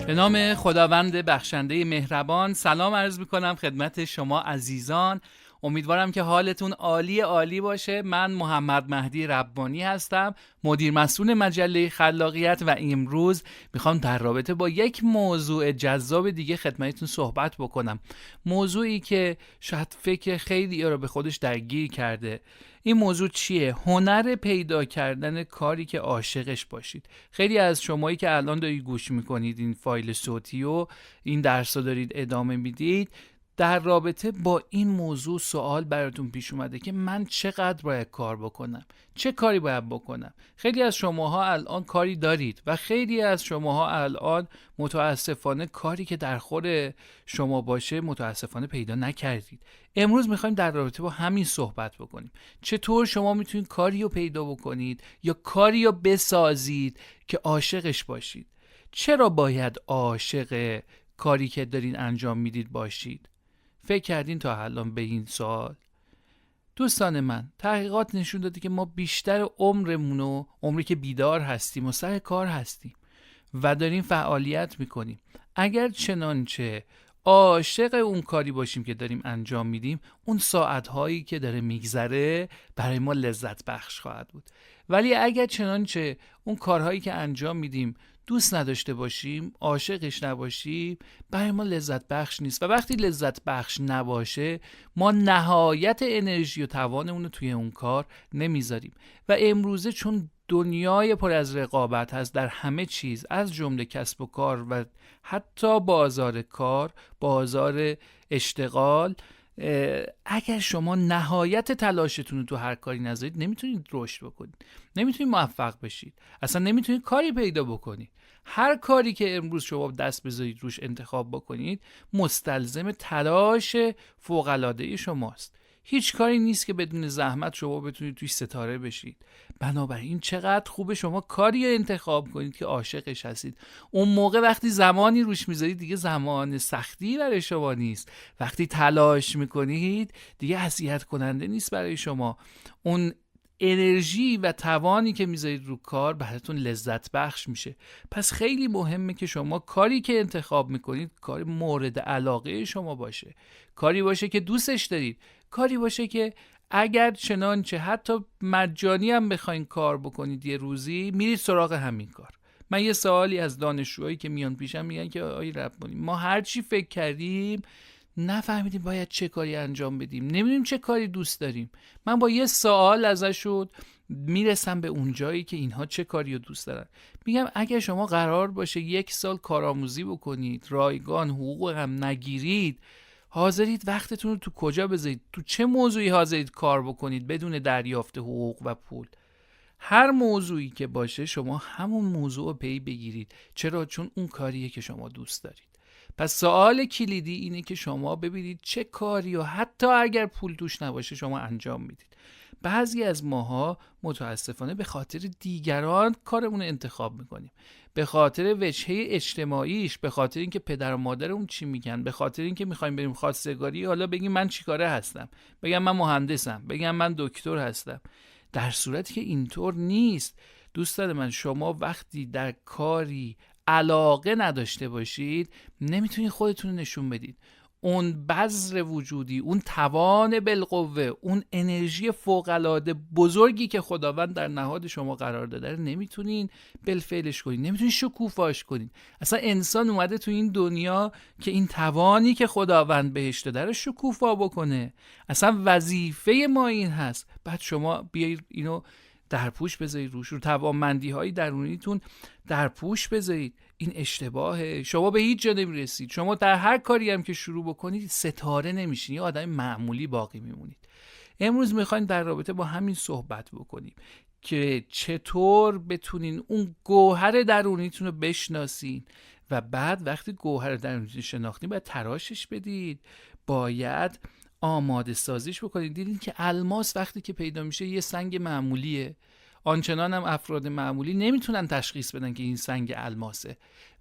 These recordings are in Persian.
به نام خداوند بخشنده مهربان سلام عرض میکنم خدمت شما عزیزان. امیدوارم که حالتون عالی عالی باشه. من محمد مهدی ربانی هستم، مدیر مسئول مجله خلاقیت و امروز میخوام در رابطه با یک موضوع جذاب دیگه خدمتتون صحبت بکنم. موضوعی که شاید فکر خیلی رو به خودش درگیر کرده. این موضوع چیه؟ هنر پیدا کردن کاری که عاشقش باشید. خیلی از شمایی که الان دارید گوش میکنید این فایل صوتی و این درس رو دارید ادامه میدید، در رابطه با این موضوع سوال براتون پیش اومده که من چقدر باید کار بکنم؟ چه کاری باید بکنم؟ خیلی از شماها الان کاری دارید و خیلی از شماها الان متاسفانه کاری که در خور شما باشه متاسفانه پیدا نکردید. امروز میخوایم در رابطه با همین صحبت بکنیم. چطور شما میتونید کاری رو پیدا بکنید یا کاری رو بسازید که عاشقش باشید؟ چرا باید عاشق کاری که دارین انجام میدید باشید؟ فکر کردین تا الان به این سوال؟ دوستان من، تحقیقات نشون داده که ما بیشتر عمرمونو، عمری که بیدار هستیم و سر کار هستیم و داریم فعالیت میکنیم، اگر چنانچه عاشق اون کاری باشیم که داریم انجام میدیم، اون ساعتهایی که داره میگذره برای ما لذت بخش خواهد بود. ولی اگر چنانچه اون کارهایی که انجام میدیم دوست نداشته باشیم، عاشقش نباشیم، برای ما لذت بخش نیست و وقتی لذت بخش نباشه ما نهایت انرژی و توانمون رو توی اون کار نمیذاریم. و امروزه چون دنیای پر از رقابت هست در همه چیز، از جمله کسب و کار و حتی بازار کار، بازار اشتغال، اگر شما نهایت تلاشتون رو تو هر کاری نذارید نمیتونید رشد بکنید، نمیتونید موفق بشید، اصلا نمیتونید کاری پیدا بکنید. هر کاری که امروز شما دست بذارید روش انتخاب بکنید مستلزم تلاش فوق‌العاده شماست. هیچ کاری نیست که بدون زحمت شما بتونید توی ستاره بشید. بنابراین چقدر خوبه شما کاری انتخاب کنید که عاشقش هستید. اون موقع وقتی زمانی روش میذارید دیگه زمان سختی برای شما نیست. وقتی تلاش میکنید دیگه اذیت کننده نیست برای شما. اون انرژی و توانی که میذارید رو کار براتون لذت بخش میشه. پس خیلی مهمه که شما کاری که انتخاب میکنید کار مورد علاقه شما باشه، کاری باشه که دوستش دارید، کاری باشه که اگر چنانچه حتی مجانی هم بخواین کار بکنید یه روزی میرید سراغ همین کار. من یه سوالی از دانشجوهایی که میان پیشم میگن که آقای ربانی ما هر چی فکر کردیم نفهمیدیم باید چه کاری انجام بدیم، نمیدونیم چه کاری دوست داریم. من با یه سوال ازشون میرسم به اون جایی که اینها چه کاری رو دوست دارن. میگم اگر شما قرار باشه 1 سال کارآموزی بکنید، رایگان حقوق هم نگیرید، حاضرید وقتتون رو تو کجا بذارید؟ تو چه موضوعی حاضرید کار بکنید بدون دریافت حقوق و پول؟ هر موضوعی که باشه شما همون موضوع رو پی بگیرید. چرا؟ چون اون کاریه که شما دوست دارید. پس سوال کلیدی اینه که شما ببینید چه کاری و حتی اگر پول توش نباشه شما انجام میدید. بعضی از ماها متاسفانه به خاطر دیگران کارمون رو انتخاب میکنیم، به خاطر وجهه اجتماعیش، به خاطر اینکه پدر و مادرمون چی میگن، به خاطر اینکه میخوایم بریم خواستگاری حالا بگیم من چیکاره هستم، بگم من مهندسم، بگم من دکتر هستم، در صورتی که اینطور نیست. دوستان من، شما وقتی در کاری علاقه نداشته باشید نمیتونید خودتون نشون بدید. اون بذر وجودی، اون توان بالقوه، اون انرژی فوق‌العاده بزرگی که خداوند در نهاد شما قرار داده رو نمیتونین بالفعلش کنین، نمیتونین شکوفاش کنین. اصلا انسان اومده تو این دنیا که این توانی که خداوند بهش داده رو شکوفا بکنه. اصلا وظیفه ما این هست. بعد شما بیایید اینو در پوش بذارید روش، رو توانمندی های درونیتون در پوش بذارید. این اشتباهه. شما به هیچ جا نمیرسید. شما در هر کاری هم که شروع بکنید ستاره نمیشین، یه آدم معمولی باقی میمونید. امروز میخوایم در رابطه با همین صحبت بکنیم که چطور بتونین اون گوهر درونیتون رو بشناسین و بعد وقتی گوهر درونیتون شناختین باید تراشش بدید، باید آماده سازیش بکنید. دیدین که الماس وقتی که پیدا میشه یه سنگ معمولیه، آنچنان هم افراد معمولی نمیتونن تشخیص بدن که این سنگ الماسه،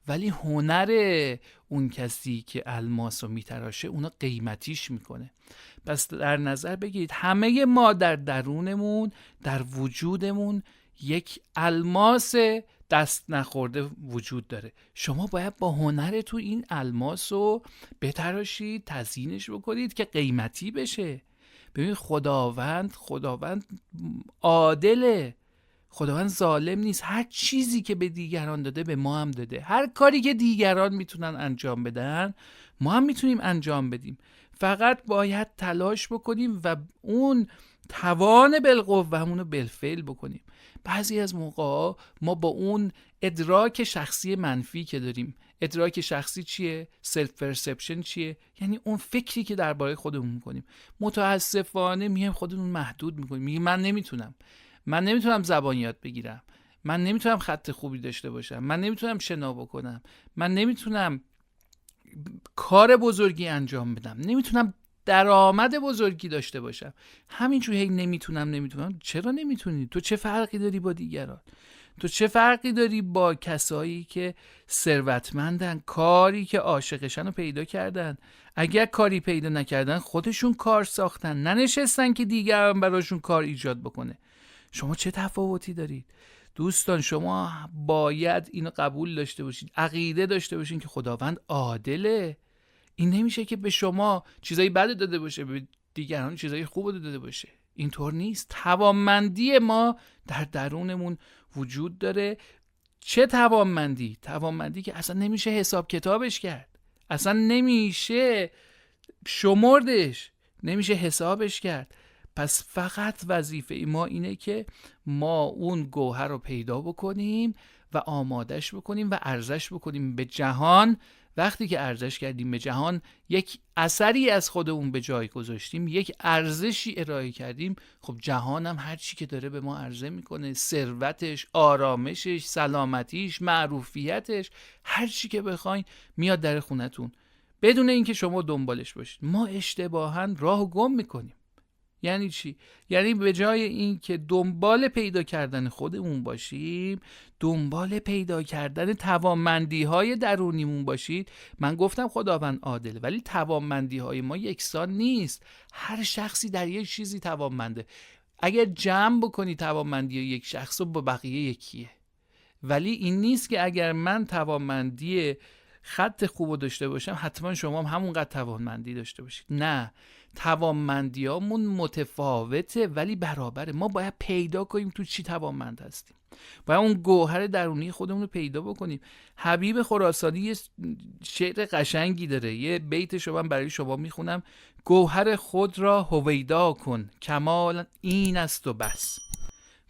ولی هنر اون کسی که الماس رو میتراشه اونو قیمتیش میکنه. پس در نظر بگیرید همه ما در درونمون، در وجودمون یک الماس دست نخورده وجود داره. شما باید با هنر تو این الماس رو بتراشید، تزیینش بکنید که قیمتی بشه. ببین خداوند عادله، خداوند ظالم نیست. هر چیزی که به دیگران داده به ما هم داده. هر کاری که دیگران میتونن انجام بدن ما هم میتونیم انجام بدیم. فقط باید تلاش بکنیم و اون توان بالقوه‌مون رو بالفعل بکنیم. بعضی از موقع ما با اون ادراک شخصی منفی که داریم، ادراک شخصی چیه؟ سلف پرسپشن چیه؟ یعنی اون فکری که درباره خودمون میکنیم، متاسفانه میایم خودمون محدود میکنیم. میگیم من نمیتونم زبان یاد بگیرم، من نمیتونم خط خوبی داشته باشم، من نمیتونم شنا بکنم، من نمیتونم کار بزرگی انجام بدم، نمیتونم درآمد بزرگی داشته باشم. همینجور هی نمیتونم. چرا نمیتونی؟ تو چه فرقی داری با دیگران؟ تو چه فرقی داری با کسایی که ثروتمندن، کاری که عاشقشن رو پیدا کردن؟ اگر کاری پیدا نکردن خودشون کار ساختن، ننشستن که دیگران براشون کار ایجاد بکنه. شما چه تفاوتی دارید؟ دوستان شما باید اینو قبول داشته باشید، عقیده داشته باشید که خداوند عادله. این نمیشه که به شما چیزایی بد داده باشه، به دیگران چیزایی خوب داده باشه. اینطور نیست. توانمندی ما در درونمون وجود داره. چه توانمندی؟ توانمندی که اصلا نمیشه حساب کتابش کرد، اصلا نمیشه شمردش، نمیشه حسابش کرد. پس فقط وظیفه ما اینه که ما اون گوهر رو پیدا بکنیم و آمادش بکنیم و عرضش بکنیم به جهان. وقتی که عرضش کردیم به جهان، یک اثری از خودمون به جای گذاشتیم، یک ارزشی ارائه کردیم، خب جهان هم هر چی که داره به ما عرضه میکنه، ثروتش، آرامشش، سلامتیش، معروفیتش، هر چی که بخواین میاد در خونتون بدون اینکه شما دنبالش باشید. ما اشتباهاً راهو گم میکنیم. یعنی چی؟ یعنی به جای این که دنبال پیدا کردن خودمون باشیم، دنبال پیدا کردن توانمندی های درونیمون باشید. من گفتم خداوند عادله، ولی توانمندی های ما یکسان نیست. هر شخصی در یک چیزی توانمنده. اگر جمع بکنی توانمندی یک شخص رو با بقیه یکیه. ولی این نیست که اگر من توانمندی خط خوب داشته باشم حتما شما هم همونقدر توانمندی داشته باشید. نه، توانمندیامون متفاوته ولی برابره. ما باید پیدا کنیم تو چی توانمند هستیم، باید اون گوهر درونی خودمون رو پیدا بکنیم. حبیب خراسانی یه شعر قشنگی داره، یه بیتشو من برای شما میخونم: گوهر خود را هویدا کن کمال این است و بس.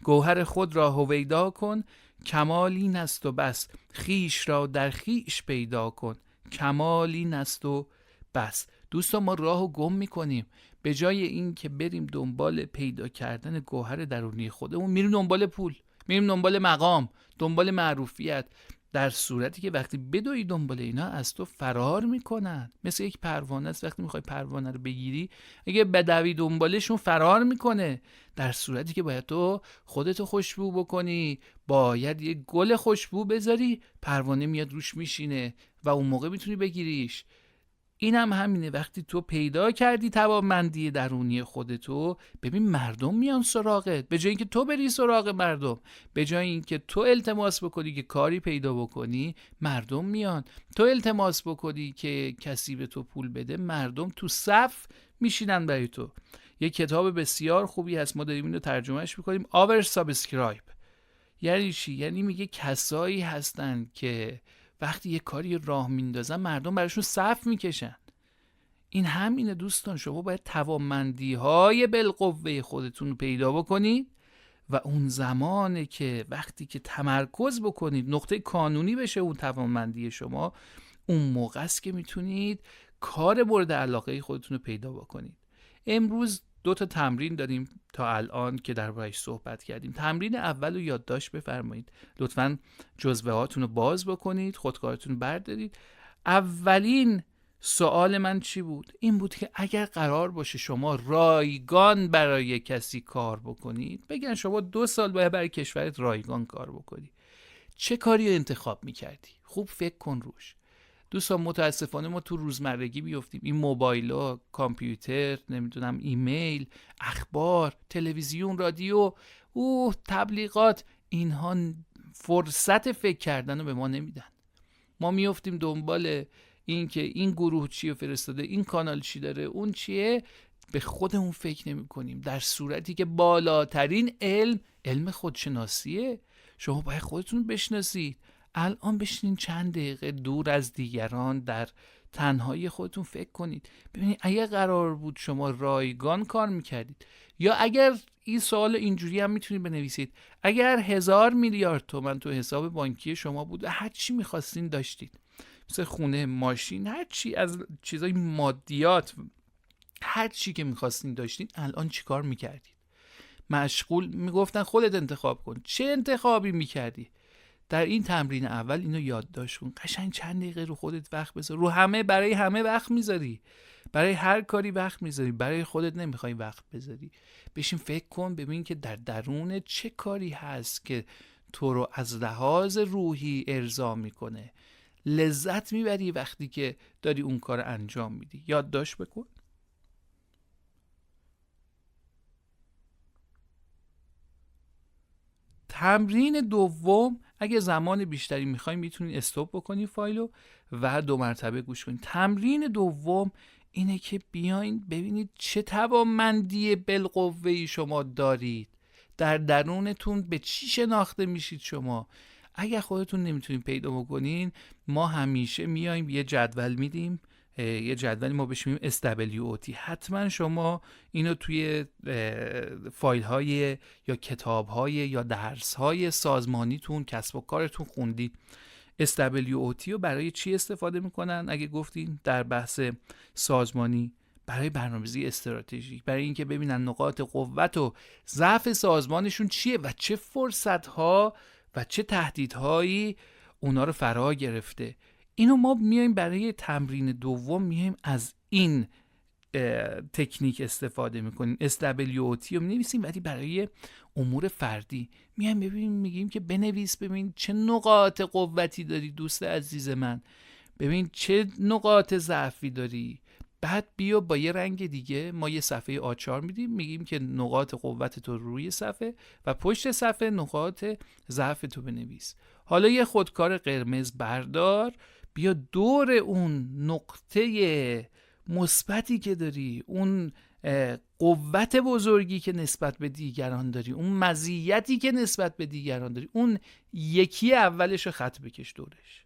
گوهر خود را هویدا کن کمال این است و بس. خیش را در خیش پیدا کن کمال این است و بس. دوستان ما راهو گم میکنیم. به جای این که بریم دنبال پیدا کردن گوهر درونی خودمون، میریم دنبال پول، میریم دنبال مقام، دنبال معروفیت، در صورتی که وقتی بدوی دنبال اینا از تو فرار میکنن. مثل یک پروانه است، وقتی میخوای پروانه رو بگیری اگه بدوی دنبالشون فرار میکنه، در صورتی که باید تو خودتو خوشبو بکنی، باید یه گل خوشبو بذاری، پروانه میاد روش میشینه و اون موقع میتونی بگیریش. این هم همینه. وقتی تو پیدا کردی توانمندی درونی خودتو، ببین مردم میان سراغت. به جای اینکه تو بری سراغ مردم، به جای اینکه تو التماس بکنی که کاری پیدا بکنی، مردم میان. تو التماس بکنی که کسی به تو پول بده، مردم تو صف میشینن برای تو. یک کتاب بسیار خوبی هست، ما داریم اینو ترجمهش میکنیم، آور سابسکرایب. یعنی چی؟ یعنی میگه کسایی هستن که وقتی یه کاری راه میندازن مردم براشون صف میکشن. این همینه دوستان. شما باید توانمندی های بالقوه خودتون رو پیدا بکنید و اون زمانه که وقتی که تمرکز بکنید نقطه کانونی بشه اون توانمندی شما، اون موقع است که میتونید کار مورد علاقه خودتون رو پیدا بکنید. امروز 2 تا تمرین داریم تا الان که درباره‌اش صحبت کردیم. تمرین اول رو یادداشت بفرمایید. لطفاً جزوه هاتون رو باز بکنید، خودکارتون رو بردارید. اولین سوال من چی بود؟ این بود که اگر قرار باشه شما رایگان برای کسی کار بکنید، بگن شما 2 سال باید برای کشورت رایگان کار بکنی، چه کاری رو انتخاب میکردی؟ خوب فکر کن روش. دوستان متاسفانه ما تو روزمرگی بیفتیم، این موبایل، کامپیوتر، نمیدونم ایمیل، اخبار، تلویزیون، رادیو، تبلیغات، اینها فرصت فکر کردن رو به ما نمیدن. ما میفتیم دنبال این که این گروه چی فرستاده، این کانال چی داره، اون چیه، به خودمون فکر نمی کنیم، در صورتی که بالاترین علم خودشناسیه. شما باید خودتون بشناسید. الان بشینین چند دقیقه دور از دیگران در تنهایی خودتون فکر کنید، ببینید اگه قرار بود شما رایگان کار میکردید، یا اگر این سوال اینجوری هم میتونید بنویسید، اگر 1000 میلیارد تومان تو حساب بانکی شما بود، هر چی میخواستین داشتید، مثل خونه، ماشین، هر چی از چیزای مادیات، هر چی که میخواستین داشتین، الان چی کار میکردید؟ مشغول میگفتن خودت انتخاب کن. چه انتخابی میکردی؟ در این تمرین اول اینو یادداشت کن. قشنگ چند دقیقه رو خودت وقت بذار. رو همه، برای همه وقت میذاری، برای هر کاری وقت میذاری، برای خودت نمیخوای وقت بذاری. بشین فکر کن، ببین که در درون چه کاری هست که تو رو از لحاظ روحی ارضا میکنه، لذت میبری وقتی که داری اون کار انجام میدی. یادداشت بکن. تمرین دوم، اگه زمان بیشتری میخوایم میتونید استاپ بکنید فایلو و 2 مرتبه گوش کنید. تمرین دوم اینه که بیاین ببینید چه توانمندی بالقوه‌ای شما دارید، در درونتون به چی شناخته میشید شما. اگه خودتون نمیتونید پیدا بکنین، ما همیشه میایم یه جدول میدیم، یه جدولی ما بهش میگیم SWOT. حتما شما اینو توی فایل های یا کتاب های یا درس های سازمانیتون، کسب و کارتون خوندید. SWOT رو برای چی استفاده میکنن؟ اگه گفتین در بحث سازمانی، برای برنامه‌ریزی استراتژیک، برای اینکه ببینن نقاط قوت و ضعف سازمانشون چیه و چه فرصت‌ها و چه تهدیدهایی اونا رو فرا گرفته. اینو ما میایم برای تمرین دوم میایم از این تکنیک استفاده میکنیم. SWOT رو می‌نویسیم، ولی برای امور فردی میایم ببینیم، میگیم که بنویس ببین چه نقاط قوتی داری دوست عزیز من، ببین چه نقاط ضعفی داری. بعد بیا با یه رنگ دیگه ما یه صفحه A4 میدیم، میگیم که نقاط قوت تو روی صفحه و پشت صفحه نقاط ضعف تو بنویس. حالا یه خودکار قرمز بردار، بیا دور اون نقطه مثبتی که داری، اون قوت بزرگی که نسبت به دیگران داری، اون مزیتی که نسبت به دیگران داری، اون یکی اولش رو خط بکش دورش.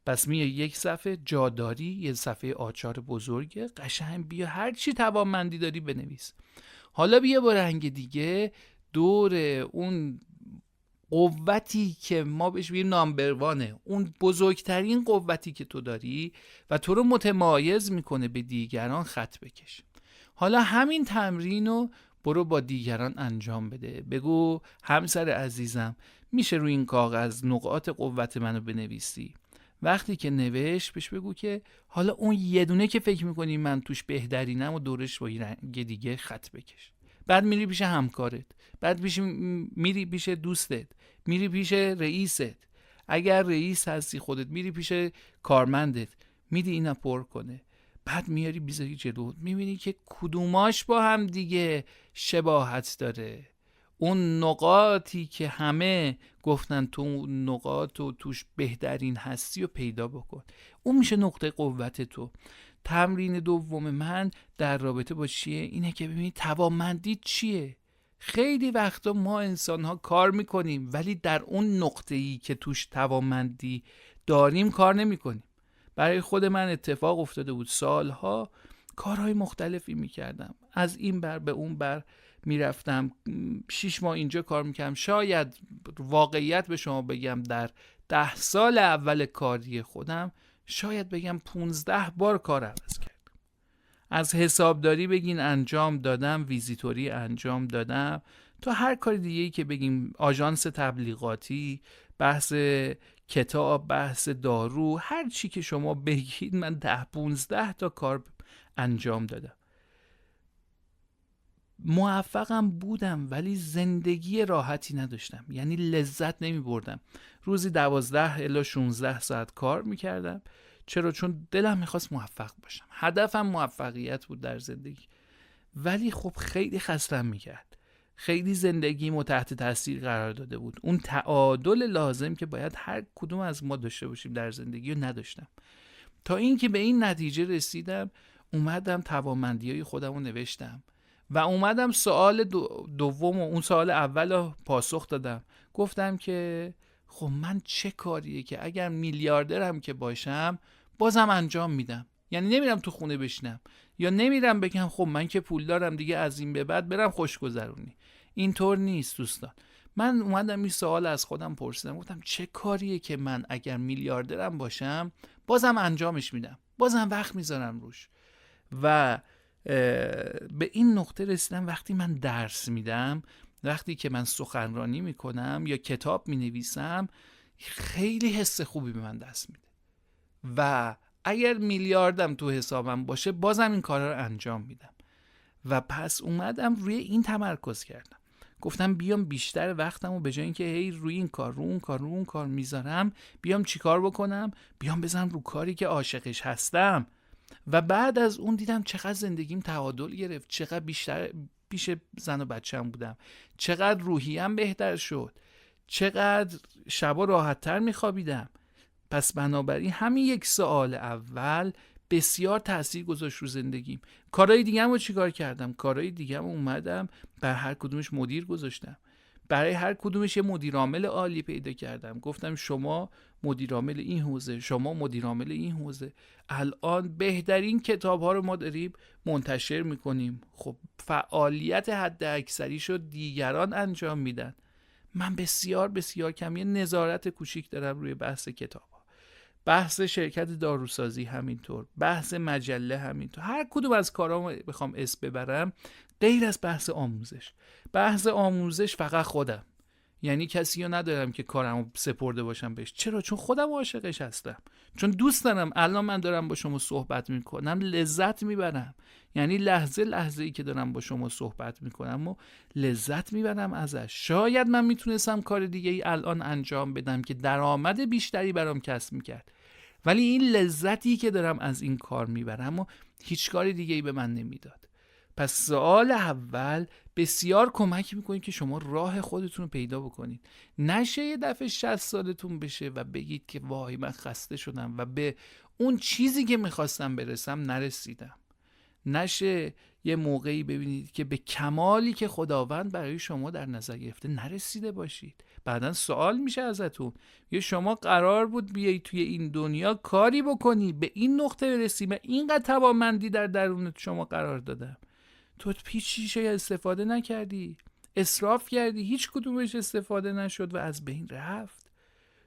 پس میای یک صفحه جاداری، یه صفحه A4 بزرگه قشنگ، بیا هر چی توانمندی داری بنویس. حالا بیا با رنگ دیگه دور اون قوتی که ما بهش میگیم نامبر وانه، اون بزرگترین قوتی که تو داری و تو رو متمایز میکنه به دیگران، خط بکش. حالا همین تمرین رو برو با دیگران انجام بده. بگو همسر عزیزم میشه روی این کاغذ نقاط قوت منو بنویسی؟ وقتی که نوشت بهش بگو که حالا اون یه دونه که فکر میکنی من توش بهترینم و دورش با رنگ دیگه خط بکش. بعد میری پیش همکارت، بعد میری پیش دوستت، میری پیش رئیست، اگر رئیس هستی خودت میری پیش کارمندت، میدی اینا پر کنه. بعد میاری بیزاری جلو، میبینی که کدوماش با هم دیگه شباهت داره. اون نقاطی که همه گفتن تو نقاط و توش بهترین هستی و پیدا بکن، اون میشه نقطه قوت تو. تمرین دوم من در رابطه با چیه؟ اینه که ببینید توانمندی چیه. خیلی وقتا ما انسان ها کار میکنیم ولی در اون نقطه‌ای که توش توانمندی داریم کار نمیکنیم. برای خود من اتفاق افتاده بود، سالها کارهای مختلفی میکردم، از این بر به اون بر میرفتم، 6 ماه اینجا کار میکردم. شاید واقعیت به شما بگم در 10 سال اول کاری خودم شاید بگم 15 بار کار عوض کردم. از حسابداری بگین انجام دادم، ویزیتوری انجام دادم، تا هر کار دیگه‌ای که بگیم، آژانس تبلیغاتی، بحث کتاب، بحث دارو، هر چی که شما بگید من 10-15 تا کار انجام دادم. موفقم بودم ولی زندگی راحتی نداشتم، یعنی لذت نمی بردم. روزی 12 الی 16 ساعت کار میکردم. چرا؟ چون دلم میخواست موفق باشم، هدفم موفقیت بود در زندگی. ولی خب خیلی خستم میکرد، خیلی زندگیمو تحت تاثیر قرار داده بود. اون تعادل لازم که باید هر کدوم از ما داشته باشیم در زندگی رو نداشتم. تا اینکه به این نتیجه رسیدم، اومدم توانمندی‌های خودم رو نوشتم و اومدم سوال دوم و اون سوال اول رو پاسخ دادم. گفتم که خب من چه کاریه که اگر میلیاردرم که باشم بازم انجام میدم؟ یعنی نمیرم تو خونه بشینم یا نمیرم بگم خب من که پول دارم دیگه از این به بعد برم خوشگذرونی. اینطور نیست دوستان. من اومدم این سوال از خودم پرسیدم، گفتم چه کاریه که من اگر میلیاردرم باشم بازم انجامش میدم، بازم وقت میذارم روش. و به این نقطه رسیدم وقتی من درس میدم، وقتی که من سخنرانی میکنم یا کتاب مینویسم، خیلی حس خوبی به من دست میده و اگر میلیاردم تو حسابم باشه بازم این کارا رو انجام میدم. و پس اومدم روی این تمرکز کردم، گفتم بیام بیشتر وقتمو به جای اینکه هی روی این کار، رو اون کار میذارم، بیام چیکار بکنم؟ بیام بزنم رو کاری که عاشقش هستم. و بعد از اون دیدم چقدر زندگیم تعادل گرفت، چقدر بیشتر پیش زن و بچه‌م بودم، چقدر روحیم بهتر شد، چقدر شبا راحت‌تر میخوابیدم. پس بنابراین همین یک سوال اول بسیار تأثیر گذاشت رو زندگیم. کارهای دیگه‌م رو چیکار کردم؟ کارهای دیگه‌م اومدم بر هر کدومش مدیر گذاشتم، برای هر کدومش یه مدیر عامل عالی پیدا کردم. گفتم شما مدیر عامل این حوزه، شما مدیر عامل این حوزه. الان بهترین کتاب‌ها رو ما داریم منتشر می‌کنیم. خب فعالیت حد اکثری شد دیگران انجام میدن. من بسیار بسیار کم یه نظارت کوچیک دارم روی بحث کتاب، بحث شرکت داروسازی همینطور، بحث مجله همینطور. هر کدوم از کارامو بخوام اسم ببرم غیر از بحث آموزش فقط خودم، یعنی کسی رو ندارم که کارمو سپرده باشم بهش. چرا؟ چون خودم عاشقش هستم، چون دوست دارم. الان من دارم با شما صحبت میکنم لذت میبرم، یعنی لحظه ای که دارم با شما صحبت میکنم و لذت میبرم ازش. شاید من میتونستم کار دیگه ای الان انجام بدم که درآمد بیشتری برام کسب میکرد، ولی این لذتی که دارم از این کار میبرم و هیچ کار دیگه ای به من نمیداد. پس سوال اول بسیار کمک میکنه که شما راه خودتون رو پیدا بکنید. نشه یه دفعه 60 سالتون بشه و بگید که وای من خسته شدم و به اون چیزی که میخواستم برسم نرسیدم. نشه یه موقعی ببینید که به کمالی که خداوند برای شما در نظر گرفته نرسیده باشید. بعدن سوال میشه ازتون، یا شما قرار بود بیایی توی این دنیا کاری بکنی به این نقطه برسی، من اینقدر توانمندی در درونت شما قرار دادم، تو هیچ استفاده نکردی، اسراف کردی، هیچ کدومش استفاده نشد و از بین رفت.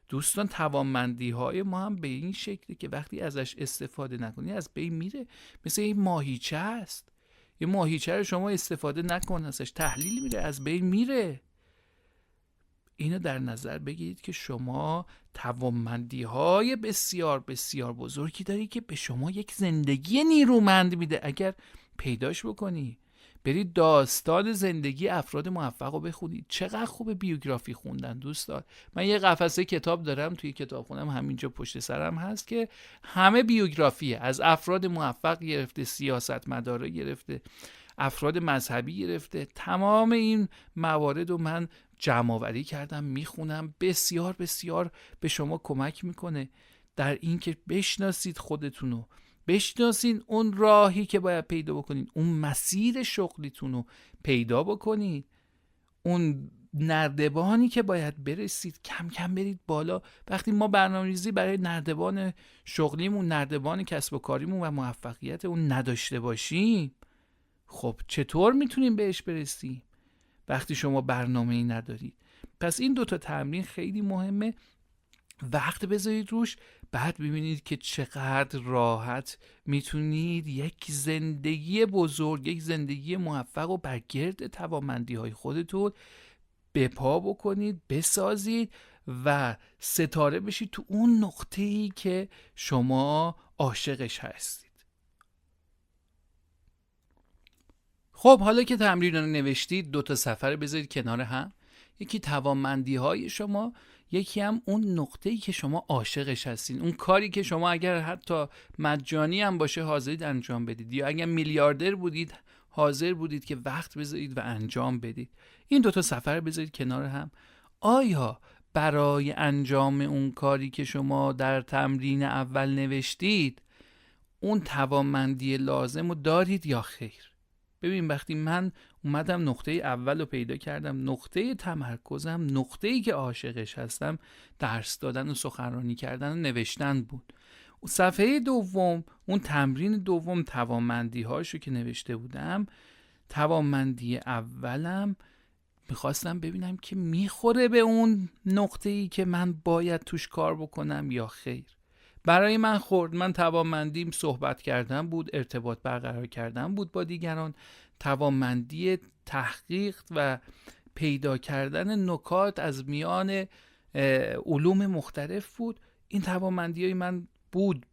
دوستان توانمندی های ما هم به این شکلی که وقتی ازش استفاده نکنی از بین میره. مثل این ماهیچه است، یه ماهیچه رو شما استفاده نکن ازش تحلیل میره، از بین میره. اینو در نظر بگیرید که شما توانمندی های بسیار بسیار بزرگی داری که به شما یک زندگی نیرومند میده اگر پیداش بکنی. برید داستان زندگی افراد موفق رو بخونید. چقدر خوب بیوگرافی خوندن دوستان. من یه قفسه کتاب دارم توی کتابخونم همینجا پشت سرم هست که همه بیوگرافیه، از افراد موفق گرفته، سیاستمدارا گرفته، افراد مذهبی گرفته، تمام این موارد رو من جمع آوری کردم میخونم. بسیار بسیار به شما کمک میکنه در این که بشناسید خودتونو، بشناسید اون راهی که باید پیدا بکنید، اون مسیر شغلیتون رو پیدا بکنید، اون نردبانی که باید برسید کم کم برید بالا. وقتی ما برنامه‌ریزی برای نردبان شغلیمون، نردبان کسب و کاریمون و موفقیت اون نداشته باشیم، خب چطور میتونیم بهش برسیم وقتی شما برنامه‌ای ندارید؟ پس این دوتا تمرین خیلی مهمه، وقت بذارید روش، بعد ببینید که چقدر راحت میتونید یک زندگی بزرگ، یک زندگی موفق و برگرد توانمندی های خودتون به پا بکنید، بسازید و ستاره بشید تو اون نقطه‌ای که شما عاشقش هستید. خب حالا که تمرین رو نوشتید، 2 سفر بذارید کنار هم. یکی توانمندی های شما، یکی هم اون نقطه‌ای که شما عاشقش هستین، اون کاری که شما اگر حتی مجانی هم باشه حاضرید انجام بدید، یا اگر میلیاردر بودید حاضر بودید که وقت بذارید و انجام بدید. این 2 سفر بذارید کنار هم. آیا برای انجام اون کاری که شما در تمرین اول نوشتید اون توانمندی لازم رو دارید یا خیر؟ ببین وقتی من اومدم نقطه اول رو پیدا کردم، نقطه تمرکزم، نقطه‌ای که عاشقش هستم، درس دادن و سخنرانی کردن و نوشتن بود. صفحه دوم، اون تمرین دوم، توانمندی هاشو که نوشته بودم، توانمندی اولم میخواستم ببینم که میخوره به اون نقطه‌ای که من باید توش کار بکنم یا خیر. برای من خورد. من توانمندیم صحبت کردن بود، ارتباط برقرار کردن بود با دیگران، توانمندی تحقیق و پیدا کردن نکات از میان علوم مختلف بود. این توانمندیای من بود،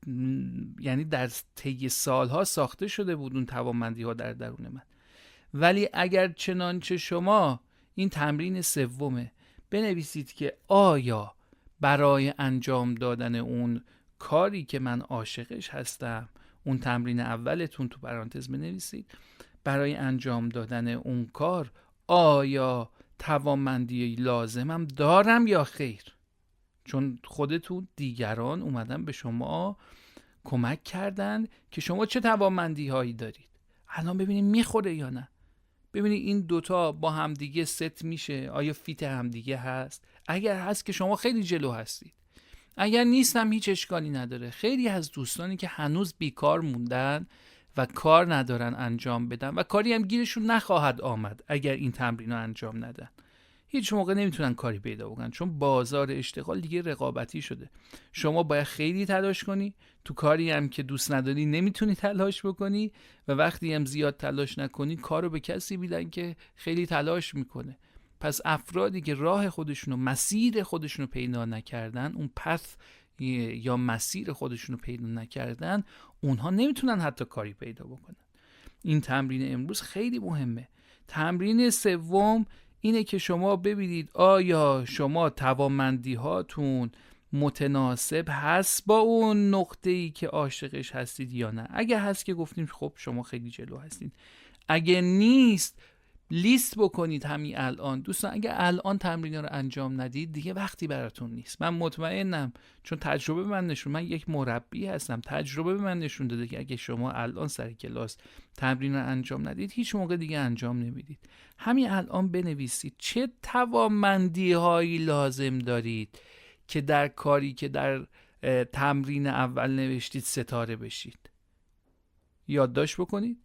یعنی در طی سالها ساخته شده بود اون توانمندی ها در درون من. ولی اگر چنانچه شما این تمرین سومه بنویسید که آیا برای انجام دادن اون کاری که من عاشقش هستم، اون تمرین اولتون تو پرانتز بنویسید، برای انجام دادن اون کار آیا توانمندی لازمم دارم یا خیر؟ چون خودتون دیگران اومدن به شما کمک کردن که شما چه توانمندی هایی دارید. الان ببینید میخوره یا نه. ببینید این 2 با همدیگه ست میشه، آیا فیت همدیگه هست؟ اگر هست که شما خیلی جلو هستید، اگر نیستم هیچ اشکالی نداره. خیلی از دوستانی که هنوز بیکار موندن و کار ندارن انجام بدن و کاری هم گیرشون نخواهد آمد اگر این تمرین رو انجام ندن، هیچ موقع نمیتونن کاری پیدا بکنن، چون بازار اشتغال دیگه رقابتی شده. شما باید خیلی تلاش کنی، تو کاری هم که دوست نداری نمیتونی تلاش بکنی، و وقتی هم زیاد تلاش نکنی کارو به کسی میدن که خیلی تلاش میکنه. پس افرادی که راه خودشونو، مسیر خودشونو پیدا نکردن، اون پث یا مسیر خودشونو پیدا نکردن، اونها نمیتونن حتی کاری پیدا بکنن. این تمرین امروز خیلی مهمه. تمرین سوم اینه که شما ببینید آیا شما توانمندی هاتون متناسب هست با اون نقطه‌ای که عاشقش هستید یا نه. اگه هست که گفتیم خب شما خیلی جلو هستید. اگه نیست لیست بکنید همین الان. دوستان اگه الان تمرین رو انجام ندید دیگه وقتی براتون نیست. من مطمئنم، چون تجربه به من نشون، من یک مربی هستم، تجربه به من نشون داده که اگه شما الان سر کلاس تمرین رو انجام ندید هیچ موقع دیگه انجام نمیدید. همین الان بنویسید چه توانمندی هایی لازم دارید که در کاری که در تمرین اول نوشتید ستاره بشید. یادداشت بکنید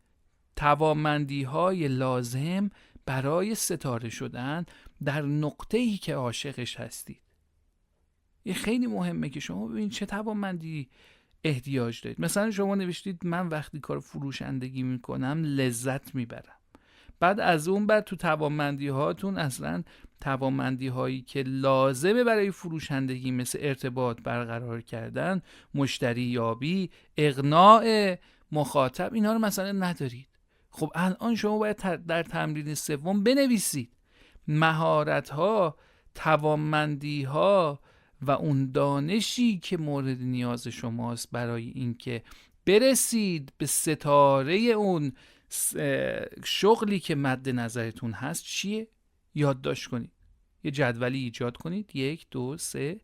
توانمندی های لازم برای ستاره شدن در نقطه‌ای که عاشقش هستید. این خیلی مهمه که شما ببینید چه توانمندی احتیاج دارید. مثلا شما نوشتید من وقتی کار فروشندگی میکنم لذت میبرم. بعد از اون بعد تو توانمندی هاتون اصلا توانمندی هایی که لازمه برای فروشندگی مثل ارتباط برقرار کردن، مشتری یابی، اقناع مخاطب، اینا رو مثلا ندارید. خب الان شما باید در تمرین سوم بنویسید مهارت ها، توانمندی ها و اون دانشی که مورد نیاز شماست برای اینکه برسید به ستاره اون شغلی که مد نظرتون هست چیه؟ یادداشت کنید. یه جدولی ایجاد کنید. 1 2 3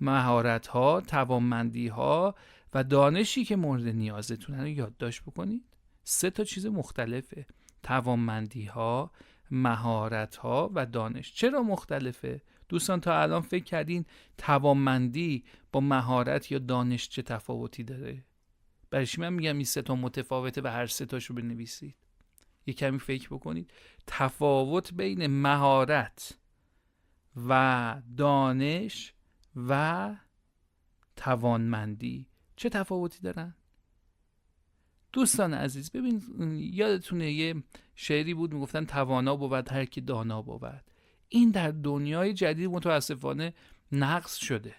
مهارت ها، توانمندی ها و دانشی که مورد نیازتون رو یادداشت بکنید. 3 چیز مختلفه: توانمندی ها، مهارت ها و دانش. چرا مختلفه؟ دوستان تا الان فکر کردین توانمندی با مهارت یا دانش چه تفاوتی داره؟ برایش من میگم این 3 متفاوته و هر 3 تاشو بنویسید. یه کمی فکر بکنید. تفاوت بین مهارت و دانش و توانمندی چه تفاوتی دارن؟ دوستان عزیز، ببین، یادتونه یه شعری بود میگفتن توانا بود هر کی دانا بود. این در دنیای جدید متاسفانه نقص شده.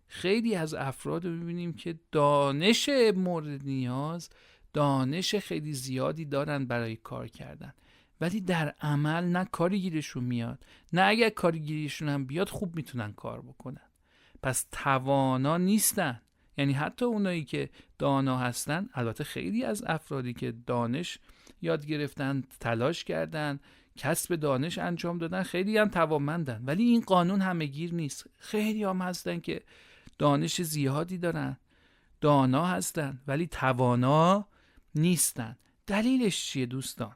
خیلی از افراد رو میبینیم که دانش مورد نیاز، دانش خیلی زیادی دارن برای کار کردن، ولی در عمل نه کاری گیرشون میاد، نه اگر کاری گیرشون هم بیاد خوب میتونن کار بکنن. پس توانا نیستن. یعنی حتی اونایی که دانا هستن، البته خیلی از افرادی که دانش یاد گرفتن، تلاش کردن، کسب دانش انجام دادن، خیلی هم توانمندن، ولی این قانون همه‌گیر نیست. خیلی هم هستن که دانش زیادی دارن، دانا هستن، ولی توانا نیستن. دلیلش چیه دوستان؟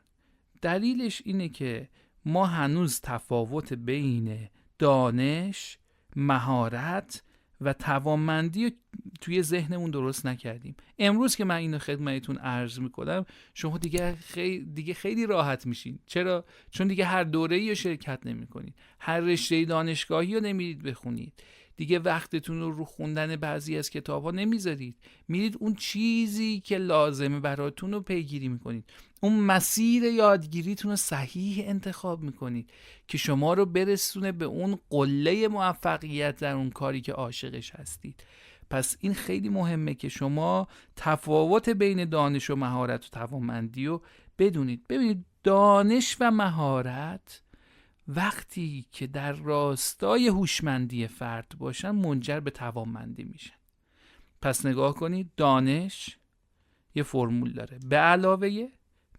دلیلش اینه که ما هنوز تفاوت بین دانش، مهارت و توانمندی توی ذهنمون درست نکردیم. امروز که من اینو خدمتتون عرض میکنم، شما دیگه خیلی راحت میشین. چرا؟ چون دیگه هر دوره‌ای رو شرکت نمی‌کنید، هر رشته دانشگاهی رو نمیرید بخونید، دیگه وقتتون رو خوندن بعضی از کتاب‌ها نمیذارید، میرید اون چیزی که لازمه براتون رو پیگیری میکنید، اون مسیر یادگیریتون رو صحیح انتخاب میکنید که شما رو برسونه به اون قله موفقیت در اون کاری که عاشقش هستید. پس این خیلی مهمه که شما تفاوت بین دانش و مهارت و توانمندی رو بدونید. ببینید، دانش و مهارت وقتی که در راستای هوشمندی فرد باشن منجر به توانمندی میشن. پس نگاه کنید، دانش یه فرمول داره به علاوه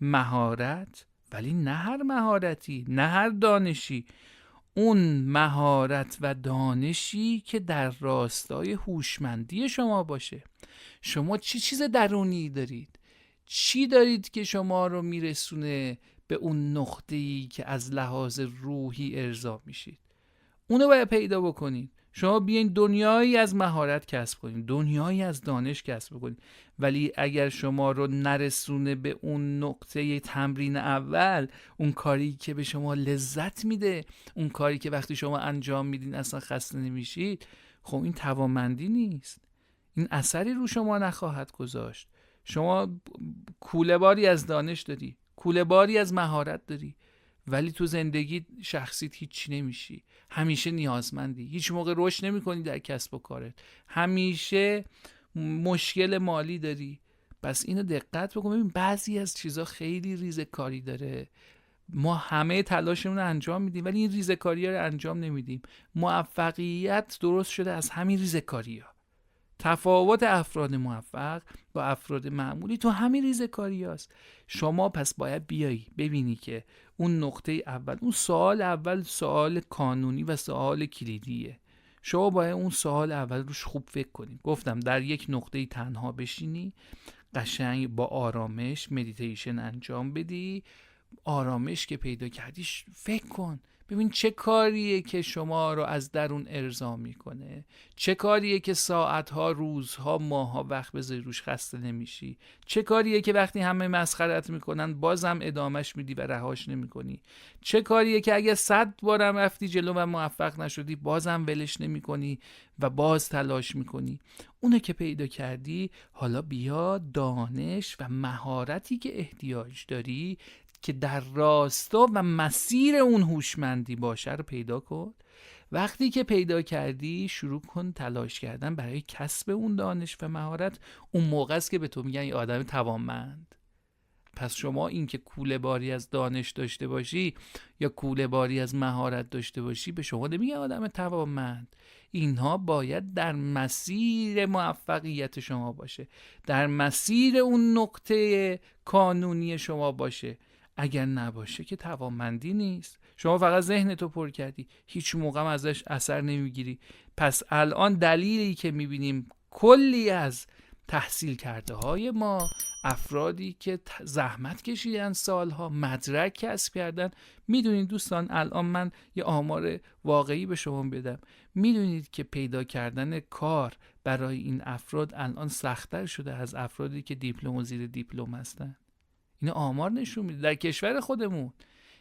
مهارت، ولی نه هر مهارتی، نه هر دانشی. اون مهارت و دانشی که در راستای هوشمندی شما باشه. شما چی چیز درونی دارید؟ چی دارید که شما رو میرسونه به اون نقطه‌ای که از لحاظ روحی ارضا میشید؟ اونو باید پیدا بکنید. شما بیاین دنیایی از مهارت کسب کنید، دنیایی از دانش کسب کنید، ولی اگر شما رو نرسونه به اون نقطه تمرین اول، اون کاری که به شما لذت میده، اون کاری که وقتی شما انجام میدین اصلا خسته نمیشید، خب این توانمندی نیست. این اثری رو شما نخواهد گذاشت. شما کوله باری از دانش داری، کوله باری از مهارت داری، ولی تو زندگی شخصیت هیچی نمیشی. همیشه نیازمندی، هیچ موقع رشد نمی‌کنی در کسب و کارت، همیشه مشکل مالی داری. پس اینو دقت بکن. ببین، بعضی از چیزا خیلی ریزه‌کاری داره. ما همه تلاشمون رو انجام میدیم ولی این ریزه‌کاری‌ها رو انجام نمیدیم. موفقیت درست شده از همین ریزه‌کاری‌ها. تفاوت افراد موفق با افراد معمولی تو همین ریزه‌کاری هست. شما پس باید بیایی ببینی که اون نقطه اول، اون سوال اول، سوال کانونی و سوال کلیدیه. شما باید اون سوال اول روش خوب فکر کنی. گفتم در یک نقطه تنها بشینی، قشنگ با آرامش مدیتیشن انجام بدی. آرامش که پیدا کردیش فکر کن، ببین چه کاریه که شما رو از درون ارضا میکنه، چه کاریه که ساعتها، روزها، ماهها وقت بذاری روش خسته نمیشی، چه کاریه که وقتی همه مسخرت میکنن بازم ادامش میدی و رهاش نمیکنی، چه کاریه که اگه 100 بارم رفتی جلو و موفق نشدی بازم ولش نمیکنی و باز تلاش میکنی. اونه که پیدا کردی، حالا بیا دانش و مهارتی که احتیاج داری که در راستا و مسیر اون هوشمندی باشه رو پیدا کن. وقتی که پیدا کردی، شروع کن تلاش کردن برای کسب اون دانش و مهارت. اون موقع است که به تو میگن یه آدم توانمند. پس شما این که کوله باری از دانش داشته باشی یا کوله باری از مهارت داشته باشی به شما نمیگن آدم توانمند. اینها باید در مسیر موفقیت شما باشه، در مسیر اون نقطه کانونی شما باشه. اگر نباشه که توانمندی نیست. شما فقط ذهنتو پر کردی، هیچ موقع ازش اثر نمیگیری. پس الان دلیلی که میبینیم کلی از تحصیل کرده های ما، افرادی که زحمت کشیدن، سالها مدرک کسب کردن، میدونید دوستان، الان من یه آمار واقعی به شما بدم، میدونید که پیدا کردن کار برای این افراد الان سخت‌تر شده از افرادی که دیپلم و زیر دیپلم هستن. این آمار نشون میده در کشور خودمون.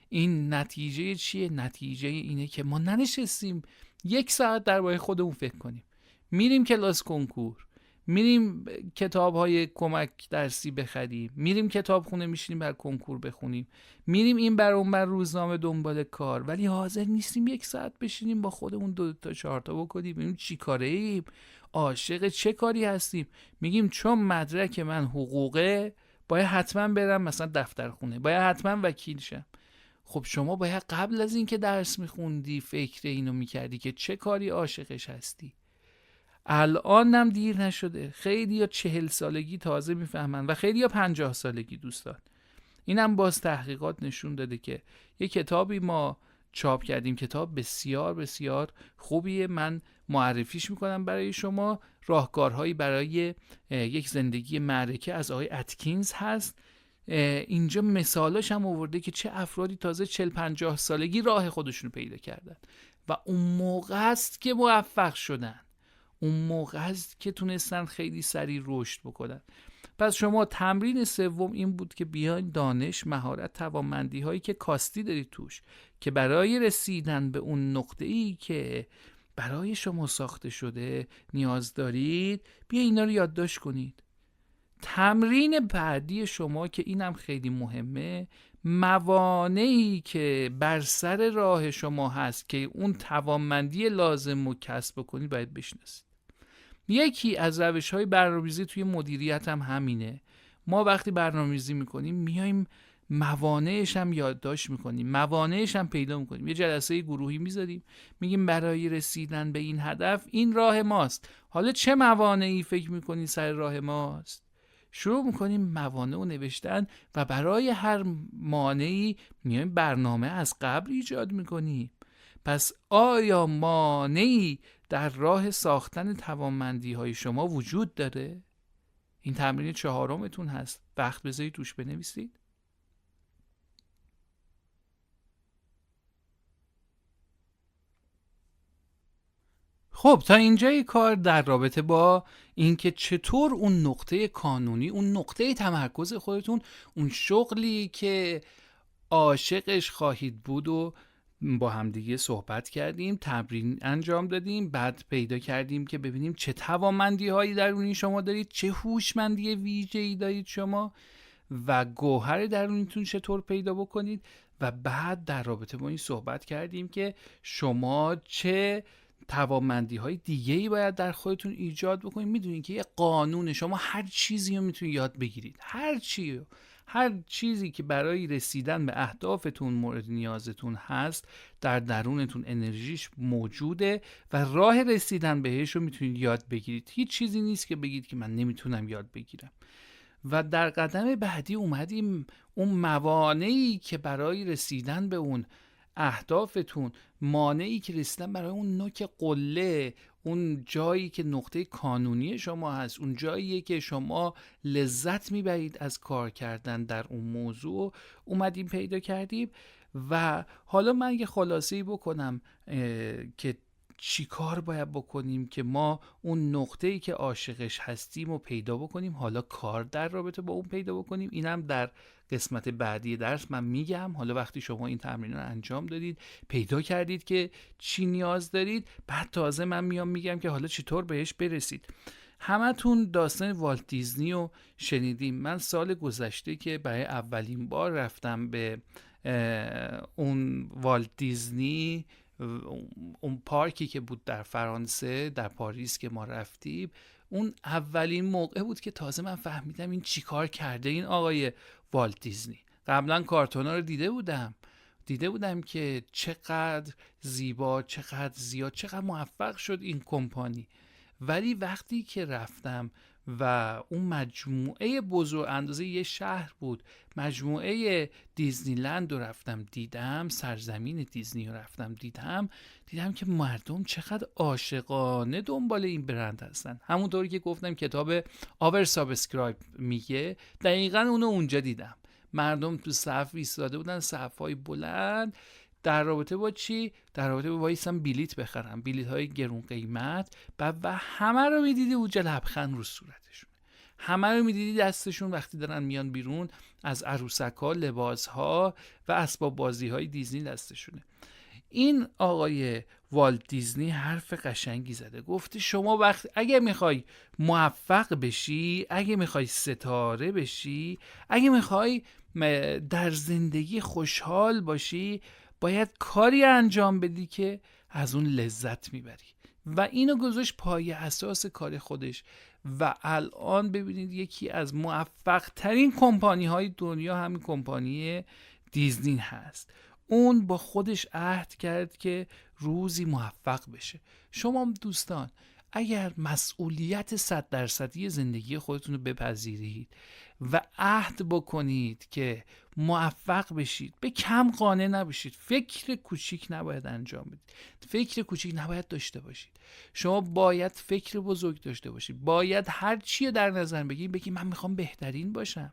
این نتیجه چیه؟ نتیجه اینه که ما ننشستیم 1 ساعت درباره خودمون فکر کنیم، میریم کلاس کنکور، میریم کتاب‌های کمک درسی بخریم، میریم کتابخونه میشینیم بر کنکور بخونیم، میریم این بر اون بر روزنامه دنبال کار، ولی حاضر نیستیم 1 ساعت بشینیم با خودمون 2 تا 4 تا بکنیم ببینیم چی کاره ایم، عاشق چه کاری هستیم. میگیم چون مدرک من حقوقه باید حتما برم مثلا دفترخونه، باید حتما وکیل شم. خب شما باید قبل از این که درس میخوندی فکر اینو میکردی که چه کاری عاشقش هستی. الانم دیر نشده. خیلی یا 40 سالگی تازه میفهمن و خیلی یا 50 سالگی دوستان. اینم باز تحقیقات نشون داده که یه کتابی ما چاپ کردیم، کتاب بسیار بسیار خوبیه، من معرفیش میکنم برای شما. راهکارهایی برای یک زندگی معرکه از آقای اتکینز هست. اینجا مثالاش هم آورده که چه افرادی تازه 40-50 سالگی راه خودشونو پیدا کردن و اون موقع است که موفق شدن، اون موقع است که تونستن خیلی سریع رشد بکنن. پس شما تمرین سوم این بود که بیاین دانش، مهارت، توانمندی هایی که کاستی دارید توش که برای رسیدن به اون نقطه‌ای که برای شما ساخته شده نیاز دارید، بیا اینا رو یادداشت کنید. تمرین بعدی شما که اینم خیلی مهمه، موانعی که بر سر راه شما هست که اون توانمندی لازم رو کسب بکنید باید بشناسید. یکی از روش‌های برنامه‌ریزی توی مدیریت هم همینه. ما وقتی برنامه‌ریزی می‌کنیم میایم موانعش هم یادداشت می‌کنیم، موانعش هم پیدا می‌کنیم. یه جلسه گروهی می‌ذاریم، میگیم برای رسیدن به این هدف این راه ماست. حالا چه موانعی فکر می‌کنید سر راه ماست؟ شروع می‌کنیم موانع رو نوشتن و برای هر مانعی میایم برنامه از قبل ایجاد می‌کنیم. پس آیا مانعی در راه ساختن توانمندی های شما وجود داره؟ این تمرین 4متون هست. وقت بذارید توش بنویسید. خب تا اینجای کار در رابطه با اینکه چطور اون نقطه کانونی، اون نقطه تمرکز خودتون، اون شغلی که عاشقش خواهید بود و با همدیگه صحبت کردیم، تمرین انجام دادیم، بعد پیدا کردیم که ببینیم چه توانمندی هایی درونی شما دارید، چه هوشمندی ویژه‌ای دارید شما و گوهر درونیتون چطور پیدا بکنید و بعد در رابطه با این صحبت کردیم که شما چه توانمندی های دیگه ای باید در خودتون ایجاد بکنید. میدونید که یه قانون، شما هر چیزی رو میتونید یاد بگیرید، هر چیزی که برای رسیدن به اهدافتون مورد نیازتون هست در درونتون انرژیش موجوده و راه رسیدن بهش رو میتونید یاد بگیرید. هیچ چیزی نیست که بگید که من نمیتونم یاد بگیرم. و در قدم بعدی اومدیم اون موانعی که برای رسیدن به اون اهدافتون، مانعی که رسیدن برای اون نوک قله، اون جایی که نقطه کانونی شما هست، اون جاییه که شما لذت میبرید از کار کردن در اون موضوع، اومدیم پیدا کردیم. و حالا من یه خلاصه‌ای بکنم که چی کار باید بکنیم که ما اون نقطه‌ای که عاشقش هستیم رو پیدا بکنیم، حالا کار در رابطه با اون پیدا بکنیم. اینم در قسمت بعدی درس من میگم. حالا وقتی شما این تمرین رو انجام دادید، پیدا کردید که چی نیاز دارید، بعد تازه من میام میگم که حالا چطور بهش برسید. همتون داستان والت دیزنی رو شنیدیم. من سال گذشته که برای اولین بار رفتم به اون والت دیزنی، اون پارکی که بود در فرانسه، در پاریس که ما رفتیم، اون اولین موقع بود که تازه من فهمیدم این چی کار کرده این آقای والت دیزنی. قبلا کارتونا رو دیده بودم که چقدر زیبا، چقدر زیاد، چقدر موفق شد این کمپانی. ولی وقتی که رفتم و اون مجموعه بزرگ اندازه یه شهر بود، مجموعه دیزنی لند رو رفتم دیدم، سرزمین دیزنی رو رفتم دیدم که مردم چقدر عاشقانه دنبال این برند هستن. همونطوری که گفتم کتاب آور سابسکرایب میگه، دقیقاً اونو اونجا دیدم. مردم تو صف ایستاده بودن، صف‌های بلند. در رابطه با چی؟ در رابطه با وایسم بلیت بخرم، بلیت های گرون قیمت. و همه رو میدیدی اونجا لبخند رو صورتشون، همه رو میدیدی دستشون وقتی دارن میان بیرون از عروسک ها، لباس ها و اسباب بازی های دیزنی دستشونه. این آقای والت دیزنی حرف قشنگی زده، گفته شما اگه میخوای موفق بشی، اگه میخوای ستاره بشی، اگه میخوای در زندگی خوشحال باشی، باید کاری انجام بدی که از اون لذت میبری و اینو گذاشت پای اساس کار خودش و الان ببینید یکی از موفق ترین کمپانی های دنیا همین کمپانی دیزنی هست. اون با خودش عهد کرد که روزی موفق بشه. شما هم دوستان اگر مسئولیت 100% زندگی خودتون رو بپذیرید و عهد بکنید که موفق بشید، به کم قانع نباشید، فکر کوچیک نباید انجام بدید، فکر کوچیک نباید داشته باشید. شما باید فکر بزرگ داشته باشید، باید هر چی در نظر بگید من میخوام بهترین باشم.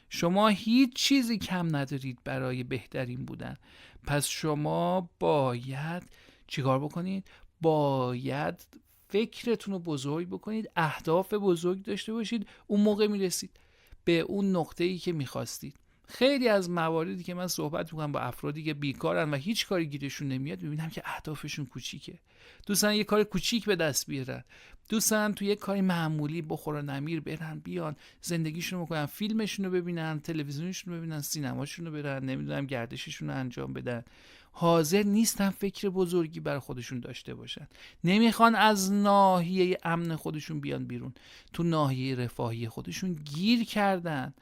شما هیچ چیزی کم ندارید برای بهترین بودن، پس شما باید چیکار بکنید؟ باید فکرتون رو بزرگ بکنید، اهداف بزرگ داشته باشید، اون موقع میرسید به اون نقطه‌ای که میخواستید. خیلی از مواردی که من صحبت میکنم با افرادی که بیکارن و هیچ کاری گیرشون نمیاد، میبینم که اهدافشون کوچیکه، دوستان یه کار کوچیک به دست بیارن، دوستان تو یه کاری معمولی بخور و نمیر برن بیان زندگیشون رو بکنن، فیلمشون رو ببینن، تلویزیونشون رو ببینن، سینماشون رو برن، نمیدونم گردششون رو انجام بدن. حاضر نیستن فکر بزرگی برای خودشون داشته باشن، نمیخوان از ناحیه امن خودشون بیان بیرون، تو ناحیه رفاهی خودشون گیر کردن.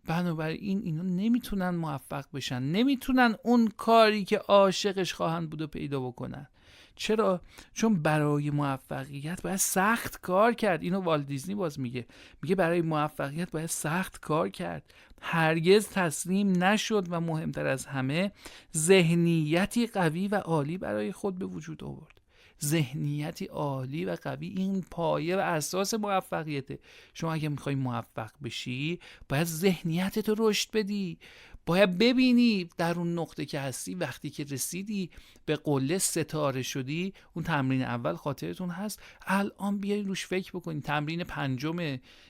بنابراین اینا نمیتونن موفق بشن، نمیتونن اون کاری که عاشقش خواهند بود و پیدا بکنن. چرا؟ چون برای موفقیت باید سخت کار کرد. اینو والت دیزنی باز میگه برای موفقیت باید سخت کار کرد، هرگز تسلیم نشد و مهمتر از همه ذهنیتی قوی و عالی برای خود به وجود آورد. ذهنیتی عالی و قوی این پایه و اساس موفقیته. شما اگه میخوای موفق بشی باید ذهنیتت رو رشد بدی، باید ببینی در اون نقطه که هستی، وقتی که رسیدی به قله ستاره شدی. اون تمرین اول خاطرتون هست، الان بیاین روش فکر بکنین. تمرین 5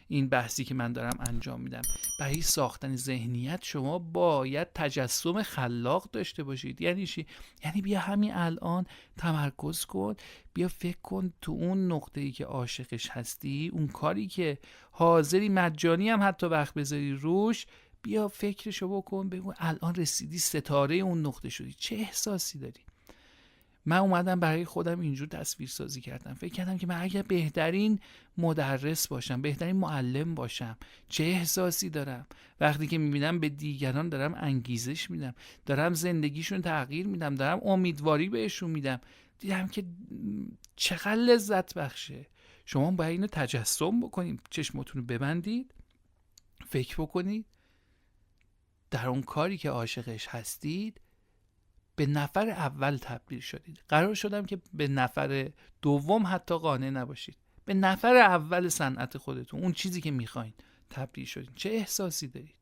این بحثی که من دارم انجام میدم، برای ساختن ذهنیت شما باید تجسم خلاق داشته باشید. یعنی چی؟ یعنی بیا همین الان تمرکز کن، بیا فکر کن تو اون نقطه‌ای که عاشقش هستی، اون کاری که حاضری مجانی هم حتی وقت بذاری روش، بیا فکرشو بکن، بگو الان رسیدی ستاره اون نقطه شدی، چه احساسی داری؟ من اومدم برای خودم اینجور تصویر سازی کردم، فکر کردم که من اگر بهترین مدرس باشم، بهترین معلم باشم، چه احساسی دارم؟ وقتی که میبینم به دیگران دارم انگیزش میدم، دارم زندگیشون تغییر میدم، دارم امیدواری بهشون میدم، دیدم که چقدر لذت بخشه. شما باید اینو تجسم بکنید، چشمتون رو ببندید، فکر بکنید در اون کاری که عاشقش هستید به نفر اول تبدیل شدید. قرار شدم که به نفر دوم حتی قانع نباشید، به نفر اول صنعت خودتون، اون چیزی که میخواین تبدیل شدید. چه احساسی دارید؟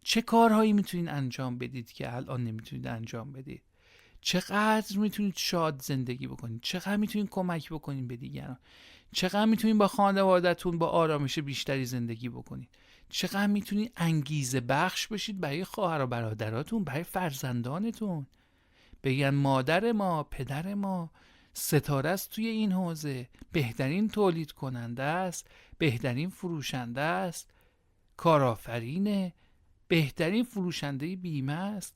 چه کارهایی میتونید انجام بدید که الان نمیتونید انجام بدید؟ چقدر میتونید شاد زندگی بکنید؟ چقدر میتونید کمک بکنید به دیگران؟ چقدر میتونید با خانواده‌تون با آرامش بیشتری زندگی بکنید؟ چقدر میتونید انگیزه بخش بشید برای خواهر و برادراتون، برای فرزندانتون؟ بگن مادر ما، پدر ما ستاره است توی این حوزه، بهترین تولید کننده است، بهترین فروشنده است، کارآفرینه، بهترین فروشنده بیمه است.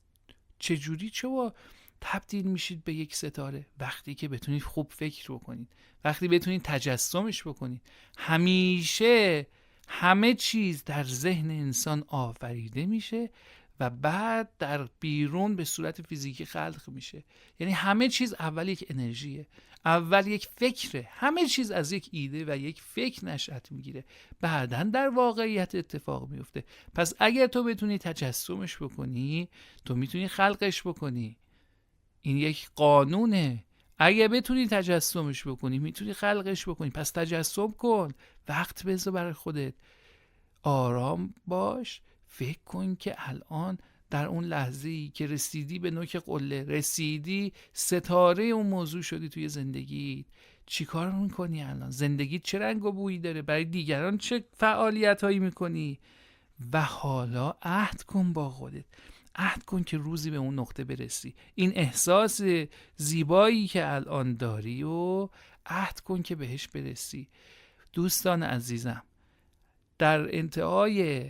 چجوری شما تبدیل میشید به یک ستاره؟ وقتی که بتونید خوب فکر بکنید، وقتی بتونید تجسمش بکنید. همیشه همه چیز در ذهن انسان آفریده میشه و بعد در بیرون به صورت فیزیکی خلق میشه. یعنی همه چیز اول یک انرژیه، اول یک فکره، همه چیز از یک ایده و یک فکر نشأت میگیره، بعداً در واقعیت اتفاق میفته. پس اگر تو بتونی تجسمش بکنی، تو میتونی خلقش بکنی. این یک قانونه. اگه بتونی تجسمش بکنی میتونی خلقش بکنی. پس تجسم کن، وقت بذار برای خودت، آرام باش، فکر کن که الان در اون لحظه‌ای که رسیدی به نوک قله، رسیدی ستاره اون موضوع شدی توی زندگی، چی کار میکنی الان؟ زندگی چه رنگ و بویی داره؟ برای دیگران چه فعالیت هایی میکنی؟ و حالا عهد کن با خودت، عهد کن که روزی به اون نقطه برسی. این احساس زیبایی که الان داری و عهد کن که بهش برسی. دوستان عزیزم، در انتهای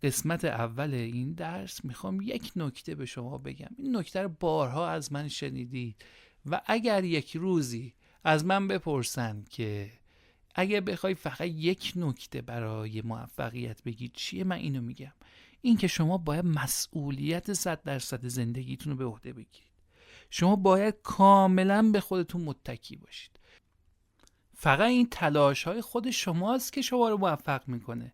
قسمت اول این درس میخوام یک نکته به شما بگم. این نکته رو بارها از من شنیدید و اگر یک روزی از من بپرسن که اگه بخوای فقط یک نکته برای موفقیت بگی چیه، من اینو میگم: این که شما باید مسئولیت 100% زندگیتون رو به عهده بگیرید. شما باید کاملا به خودتون متکی باشید. فقط این تلاش های خود شماست که شما رو موفق میکنه.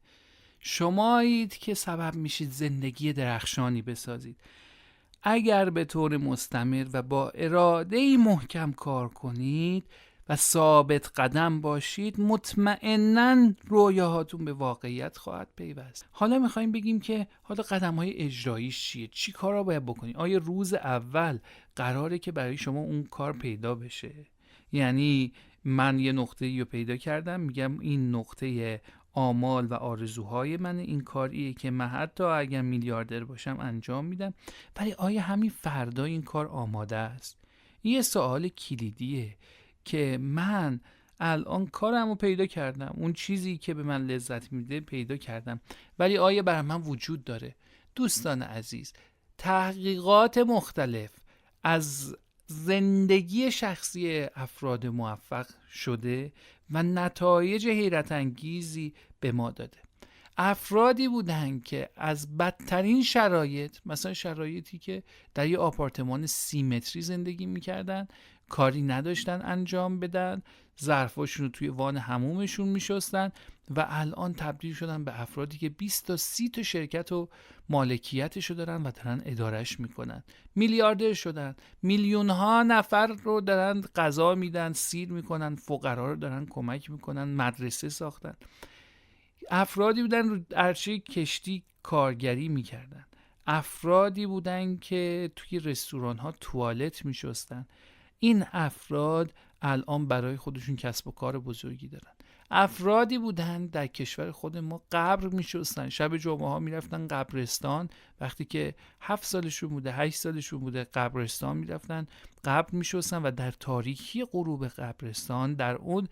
شمایید که سبب میشید زندگی درخشانی بسازید. اگر به طور مستمر و با اراده محکم کار کنید و ثابت قدم باشید، مطمئناً رویاهاتون به واقعیت خواهد پیوست. حالا میخوایم بگیم که حالا قدم‌های اجراییش چیه؟ چی کارا باید بکنید؟ آیا روز اول قراره که برای شما اون کار پیدا بشه؟ یعنی من یه نقطه‌ای رو پیدا کردم، میگم این نقطه آمال و آرزوهای من، این کاریه که من حتی اگر میلیاردر باشم انجام میدم. ولی آیا همین فردا این کار آماده است؟ این یه سوال کلیدیه که من الان کارم رو پیدا کردم، اون چیزی که به من لذت میده پیدا کردم، ولی آیا برای من وجود داره؟ دوستان عزیز، تحقیقات مختلف از زندگی شخصی افراد موفق شده و نتایج حیرت انگیزی به ما داده. افرادی بودن که از بدترین شرایط، مثلا شرایطی که در یه آپارتمان 30 متری زندگی میکردن، کاری نداشتن انجام بدن، ظرفاشون رو توی وان حمومشون میشستن و الان تبدیل شدن به افرادی که 20 تا 30 تا شرکت و مالکیتشو دارن و دارن ادارش میکنن. میلیاردر شدن، میلیون ها نفر رو دارن غذا میدن، سیر میکنن، فقرا رو دارن کمک میکنن، مدرسه ساختن. افرادی بودن رو عرشه کشتی کارگری میکردن. افرادی بودن که توی رستوران ها توالت میشستن. این افراد الان برای خودشون کسب و کار بزرگی دارن. افرادی بودن در کشور خود ما قبر میشستن، شب جمعه ها میرفتن قبرستان، وقتی که 7 سالشون بوده 8 سالشون بوده قبرستان میرفتن قبر میشستن و در تاریکی غروب قبرستان، در اون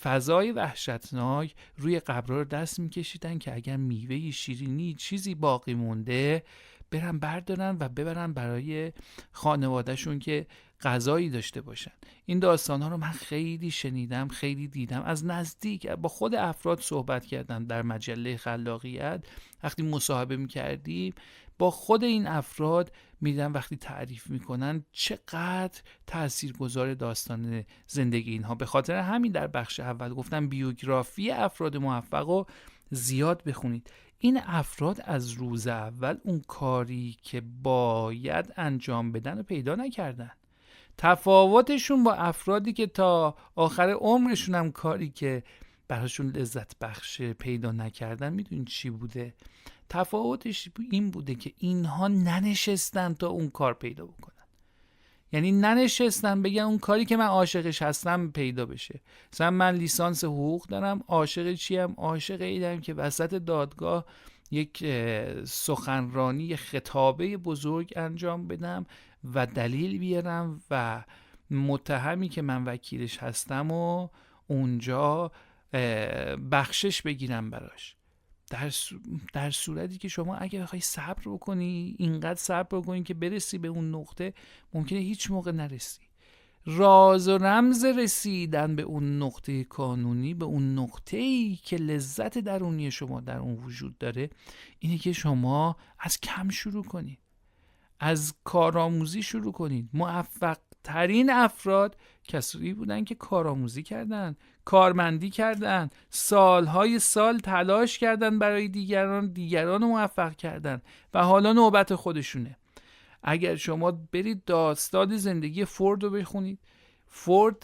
فضای وحشتناک، روی قبرها رو دست میکشیدن که اگر میوه شیرینی چیزی باقی مونده برن بردارن و ببرن برای خانوادهشون که غذایی داشته باشن. این داستان‌ها رو من خیلی شنیدم، خیلی دیدم، از نزدیک با خود افراد صحبت کردم. در مجله خلاقیت وقتی مصاحبه می‌کردیم با خود این افراد میدم، وقتی تعریف میکنن چقدر تاثیرگذار داستان زندگی اینها. به خاطر همین در بخش اول گفتم بیوگرافی افراد موفق رو زیاد بخونید. این افراد از روز اول اون کاری که باید انجام بدن رو پیدا نکردن. تفاوتشون با افرادی که تا آخر عمرشون هم کاری که براشون لذت بخش پیدا نکردن، میدونید چی بوده؟ تفاوتش این بوده که اینها ننشستن تا اون کار پیدا بکنن. یعنی ننشستن بگن اون کاری که من عاشقش هستم پیدا بشه. مثلا من لیسانس حقوق دارم، عاشق چیم؟ عاشق اینم که وسط دادگاه یک سخنرانی، خطابه بزرگ انجام بدم و دلیل بیارم و متهمی که من وکیلش هستم و اونجا بخشش بگیرم براش. در صورتی که شما اگه بخوای صبر بکنی، اینقدر صبر بکنی که برسی به اون نقطه، ممکنه هیچ موقع نرسی. راز و رمز رسیدن به اون نقطه کانونی، به اون نقطه‌ای که لذت درونی شما در اون وجود داره، اینه که شما از کم شروع کنید، از کارآموزی شروع کنید. موفق ترین افراد کسایی بودن که کارآموزی کردن، کارمندی کردن، سالهای سال تلاش کردن برای دیگران موفق کردن و حالا نوبت خودشونه. اگر شما برید داستان زندگی فورد رو بخونید، فورد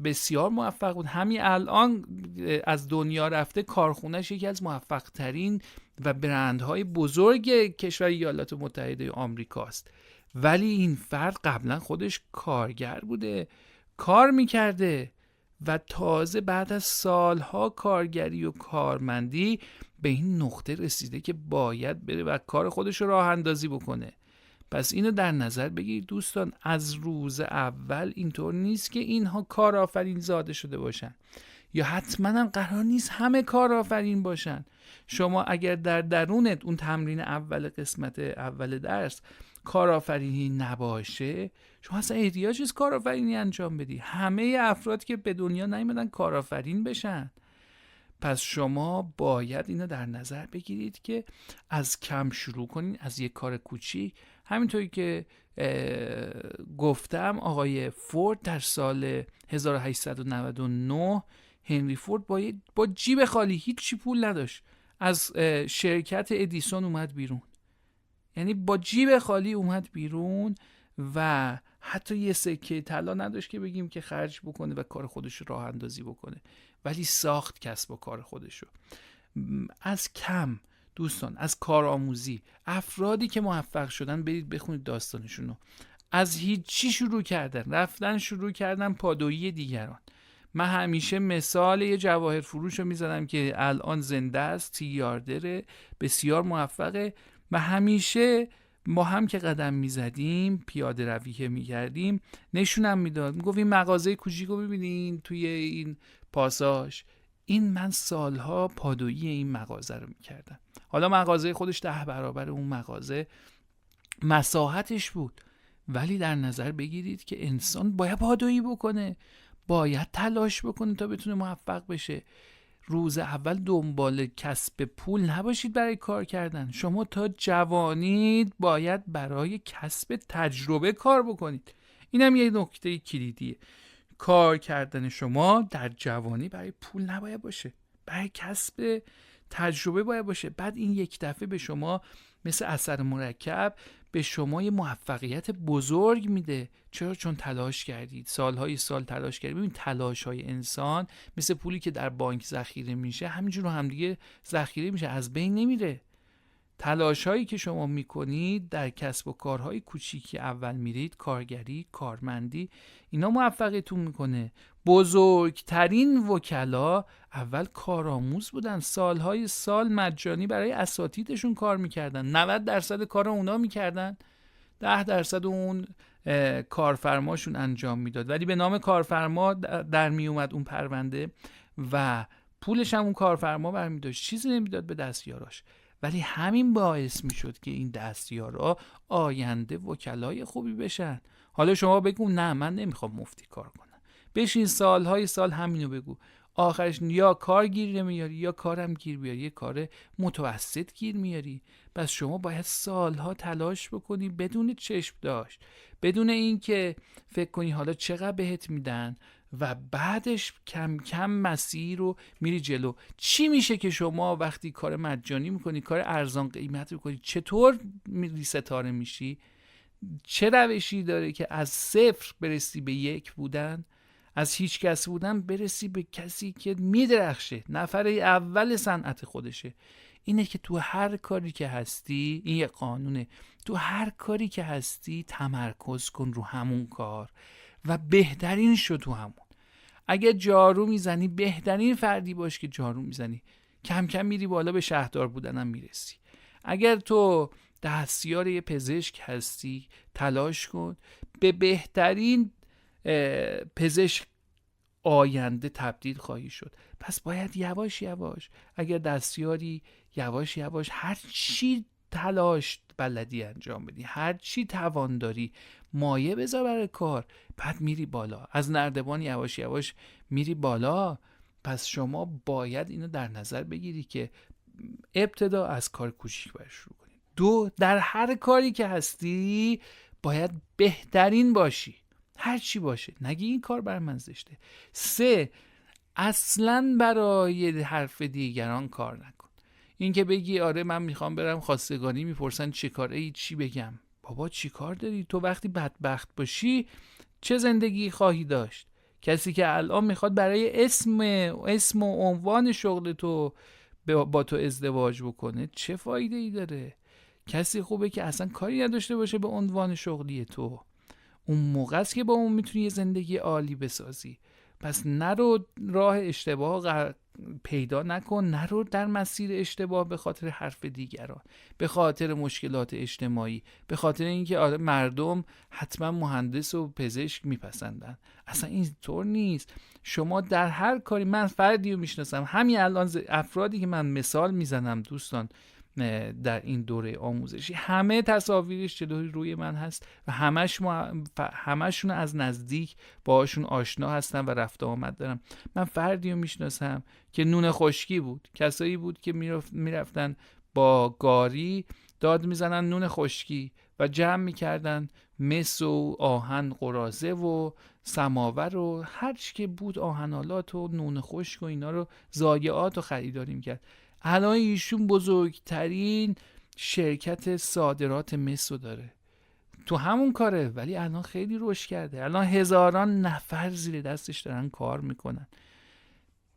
بسیار موفق بود. همین الان از دنیا رفته، کارخونهش یکی از موفق ترین و برندهای بزرگ کشور ایالات متحده آمریکاست. ولی این فرد قبلا خودش کارگر بوده، کار میکرده و تازه بعد از سالها کارگری و کارمندی به این نقطه رسیده که باید بره و کار خودش رو راه اندازی بکنه. پس اینو در نظر بگیرید دوستان، از روز اول اینطور نیست که اینها کارآفرین زاده شده باشن، یا حتما هم قرار نیست همه کارآفرین باشن. شما اگر در درونت اون تمرین اول قسمت اول درس کارآفرینی نباشه، شما اصلا احتیاج نیست کارآفرینی انجام بدی. همه افراد که به دنیا نیومدن کارآفرین بشن. پس شما باید اینو در نظر بگیرید که از کم شروع کنین، از یک کار کوچیک. همینطوری که گفتم آقای فورد در سال 1899 هنری فورد با جیب خالی، هیچی پول نداشت، از شرکت ادیسون اومد بیرون. یعنی با جیب خالی اومد بیرون و حتی یه سکه طلا نداشت که بگیم که خرج بکنه و کار خودش رو راه اندازی بکنه، ولی ساخت کسب و کار خودش رو. از کم دوستان، از کارآموزی، افرادی که موفق شدن برید بخونید داستانشونو. از هیچی شروع کردن، شروع کردن پادویی دیگران. من همیشه مثال یه جواهر فروش رو میزنم که الان زنده است، تیاردره، بسیار موفقه و همیشه ما هم که قدم میزدیم، پیاده روی میکردیم، نشونم میداد، میگفت این مغازه کوچیکو ببینین توی این پاساژ، این من سالها پادویی این مغازه رو میکردم. حالا مغازه خودش 10 برابر اون مغازه مساحتش بود، ولی در نظر بگیرید که انسان باید پادویی بکنه، باید تلاش بکنه تا بتونه موفق بشه. روز اول دنبال کسب پول نباشید برای کار کردن. شما تا جوانید باید برای کسب تجربه کار بکنید. اینم یه نکته کلیدیه. کار کردن شما در جوانی برای پول نباید باشه، برای کسب تجربه باید باشه. بعد این یک دفعه به شما مثل اثر مرکب به شما یه موفقیت بزرگ میده. چرا؟ چون تلاش کردید، سالهای سال تلاش کردید. ببین تلاش‌های انسان مثل پولی که در بانک ذخیره میشه، همینجور رو همدیگه ذخیره میشه، از بین نمیره. تلاش‌هایی که شما میکنید در کسب و کارهای کوچیکی اول میرید، کارگری، کارمندی، اینا موفقیتون میکنه. بزرگترین وکلا اول کارآموز بودن، سالهای سال مجانی برای اساتیدشون کار میکردن، 90% کار اونا میکردن، 10% اون کارفرماشون انجام میداد، ولی به نام کارفرما در میومد اون پرونده و پولش هم اون کارفرما برمیداشت، چیزی نمیداد به دستیاراش. ولی همین باعث میشد که این دستیارا آینده وکلای خوبی بشن. حالا شما بگو نه من نمیخوام مفتی کار کنم، بشین سالهای سال همینو بگو، آخرش یا کار گیر نمیاری یا کارم گیر بیاری، یه کار متوسط گیر میاری. پس شما باید سالها تلاش بکنی بدون چشم داشت، بدون این که فکر کنی حالا چقدر بهت میدن و بعدش کم کم مسیر رو میری جلو. چی میشه که شما وقتی کار مجانی میکنی، کار ارزان قیمت میکنی، چطور میری ستاره میشی؟ چه روشی داره که از 0 برسی به 1 بودن، از هیچ کس بودن برسی به کسی که میدرخشه، نفر اول صنعت خودشه؟ اینه که تو هر کاری که هستی، این یه قانونه، تو هر کاری که هستی تمرکز کن رو همون کار و بهترین شو تو همون. اگه جارو میزنی بهترین فردی باش که جارو میزنی، کم کم میری بالا، به شهردار بودنم میرسی. اگر تو دستیار یه پزشک هستی، تلاش کن به بهترین پزشک آینده تبدیل خواهی شد. پس باید یواش یواش، اگر دستیاری یواش یواش هر چی تلاش بلدی انجام بدی، هر چی توان داری مایه بذار برای کار، بعد میری بالا، از نردبان یواش یواش میری بالا. پس شما باید اینو در نظر بگیری که ابتدا از کار کوچیک باید شروع کنی. 2، در هر کاری که هستی باید بهترین باشی، هر چی باشه، نگی این کار بر من زشته. 3، اصلاً برای حرف دیگران کار نکن. این که بگی آره من میخوام برم خواستگاری، میپرسن چه کاره ای، چی بگم؟ بابا چی کار داری؟ تو وقتی بدبخت باشی چه زندگی خواهی داشت؟ کسی که الان میخواد برای اسم و عنوان شغل تو با تو ازدواج بکنه چه فایده ای داره؟ کسی خوبه که اصلا کاری نداشته باشه به عنوان شغلی تو. اون موقع است که با اون میتونی یه زندگی عالی بسازی. پس نرو راه اشتباه پیدا نکن، نرو در مسیر اشتباه به خاطر حرف دیگران، به خاطر مشکلات اجتماعی، به خاطر اینکه مردم حتما مهندس و پزشک میپسندن. اصلا این طور نیست. شما در هر کاری، من فردی رو میشناسم همین الان، افرادی که من مثال میزنم دوستان در این دوره آموزشی، همه تصاویرش جلوی روی من هست و همشون از نزدیک باهاشون آشنا هستم و رفت آمد دارم. من فردی رو میشناسم که نون خشکی بود، کسایی بود که میرفتن با گاری داد میزنن نون خشکی و جمع میکردن مس و آهن قراضه و سماور و هر چی که بود، آهنالات و نون خشک و اینا رو ضایعات رو خریداری میکرد. الان ایشون بزرگترین شرکت صادرات مس رو داره، تو همون کاره، ولی الان خیلی رشد کرده. الان هزاران نفر زیر دستش دارن کار میکنن.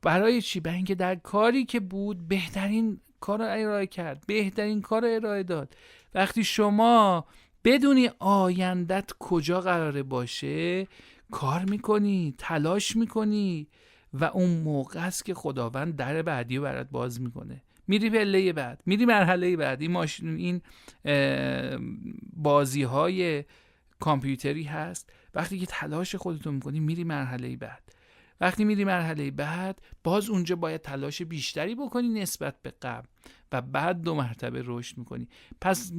برای چی؟ برای اینکه در کاری که بود بهترین کار رو ارائه کرد، بهترین کار رو ارائه داد. وقتی شما بدونی آیندت کجا قراره باشه، کار میکنی، تلاش میکنی و اون موقع است که خداوند در بعدی رو برات باز میکنه. میری پله بعد، میری مرحله بعد. این بازی های کامپیوتری هست. وقتی که تلاش خودتو میکنی میری مرحله بعد. وقتی میری مرحله بعد، باز اونجا باید تلاش بیشتری بکنی نسبت به قبل و بعد 2 مرتبه رشد میکنی. پس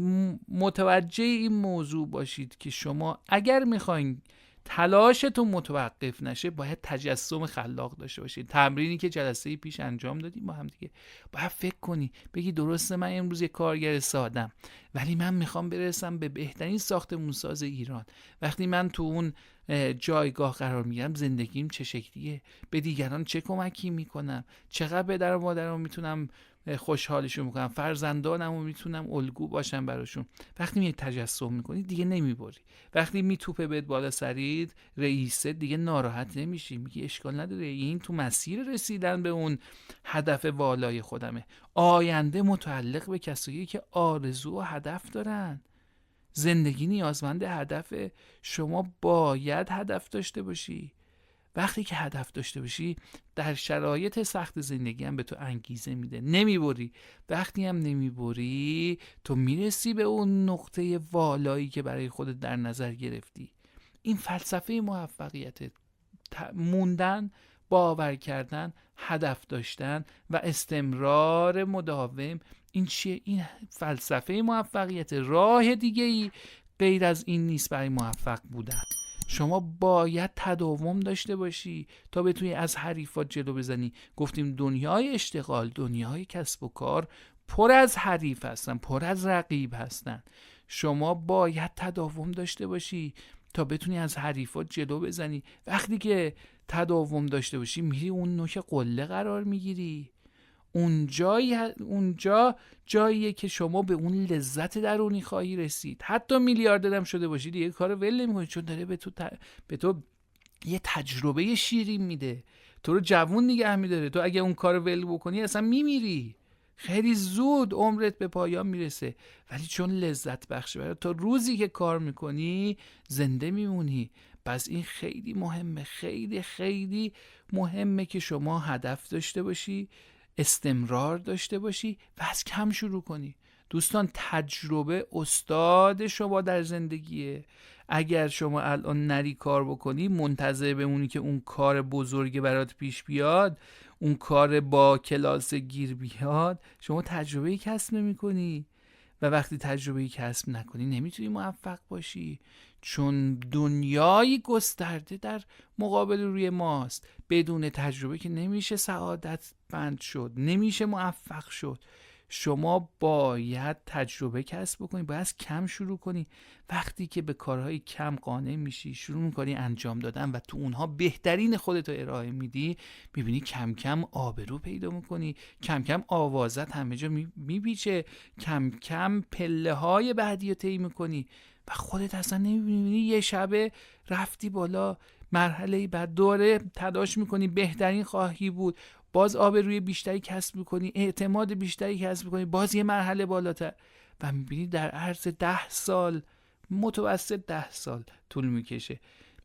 متوجه این موضوع باشید که شما اگر میخواین تلاشتون متوقف نشه، باید تجسم خلاق داشته باشید. تمرینی که جلسه پیش انجام دادیم با هم دیگه، باید فکر کنی، بگی درسته من امروز یک کارگر سادم، ولی من میخوام برسم به بهترین ساختمانساز ایران. وقتی من تو اون جایگاه قرار میگیرم، زندگیم چه شکلیه، به دیگران چه کمکی میکنم، چقدر پدر و مادرم میتونم خوشحالشون میکنم، فرزندانمو میتونم الگو باشم براشون. وقتی می تجسم میکنی دیگه نمیبری. وقتی میتوپه بهت بالا سرید رئیسه، دیگه ناراحت نمیشی، میگی اشکال نداره، این تو مسیر رسیدن به اون هدف والای خودمه. آینده متعلق به کسایی که آرزو و هدف دارن. زندگی نیازمند هدفه. شما باید هدف داشته باشی. وقتی که هدف داشته باشی، در شرایط سخت زندگی هم به تو انگیزه میده، نمیبری. وقتی هم نمیبری، تو میرسی به اون نقطه والایی که برای خودت در نظر گرفتی. این فلسفه موفقیت، موندن، باور کردن، هدف داشتن و استمرار مداوم. این چیه؟ این فلسفه موفقیت. راه دیگه ای غیر از این نیست برای موفق بودن. شما باید تداوم داشته باشی تا بتونی از حریفات جلو بزنی. گفتیم دنیای اشتغال، دنیای کسب و کار پر از حریف هستن، پر از رقیب هستن. شما باید تداوم داشته باشی تا بتونی از حریفات جلو بزنی. وقتی که تداوم داشته باشی، میری اون نوک قله قرار میگیری. اونجا جاییه که شما به اون لذت درونی خواهی رسید. حتی میلیاردر هم شده باشی، دیگه کارو ول نمی‌کنی، چون داره به تو یه تجربه شیرین میده، تو رو جوون نگه میداره. تو اگه اون کارو ول بکنی اصلا میمیری، خیلی زود عمرت به پایان میرسه. ولی چون لذت بخشه برای تو، روزی که کار میکنی زنده میمونی. پس این خیلی مهمه، خیلی خیلی مهمه که شما هدف داشته باشی، استمرار داشته باشی و از کم شروع کنی. دوستان، تجربه استاد شما در زندگیه. اگر شما الان نری کار بکنی، منتظر بمونی که اون کار بزرگ برات پیش بیاد، اون کار با کلاس گیر بیاد، شما تجربه کسب نمی کنی. و وقتی تجربه کسب نکنی نمیتونی موفق باشی، چون دنیای گسترده در مقابل روی ماست. بدون تجربه که نمیشه سعادتمند شد، نمیشه موفق شد. شما باید تجربه کسب بکنی، باید از کم شروع کنی. وقتی که به کارهای کم قانع میشی، شروع میکنی انجام دادن و تو اونها بهترین خودتو ارائه میدی، میبینی کم کم آبرو پیدا میکنی، کم کم آوازت همه جا میپیچه، کم کم پله های بعدی رو طی میکنی و خودت اصلا نمیبینی. یه شبه رفتی بالا، مرحله بعد دوره تلاش میکنی، بهترین خواهی بود، باز آبروی بیشتری کسب میکنی، اعتماد بیشتری کسب میکنی، باز یه مرحله بالاتر و میبینی در عرض 10 سال، متوسط 10 سال طول میکشه،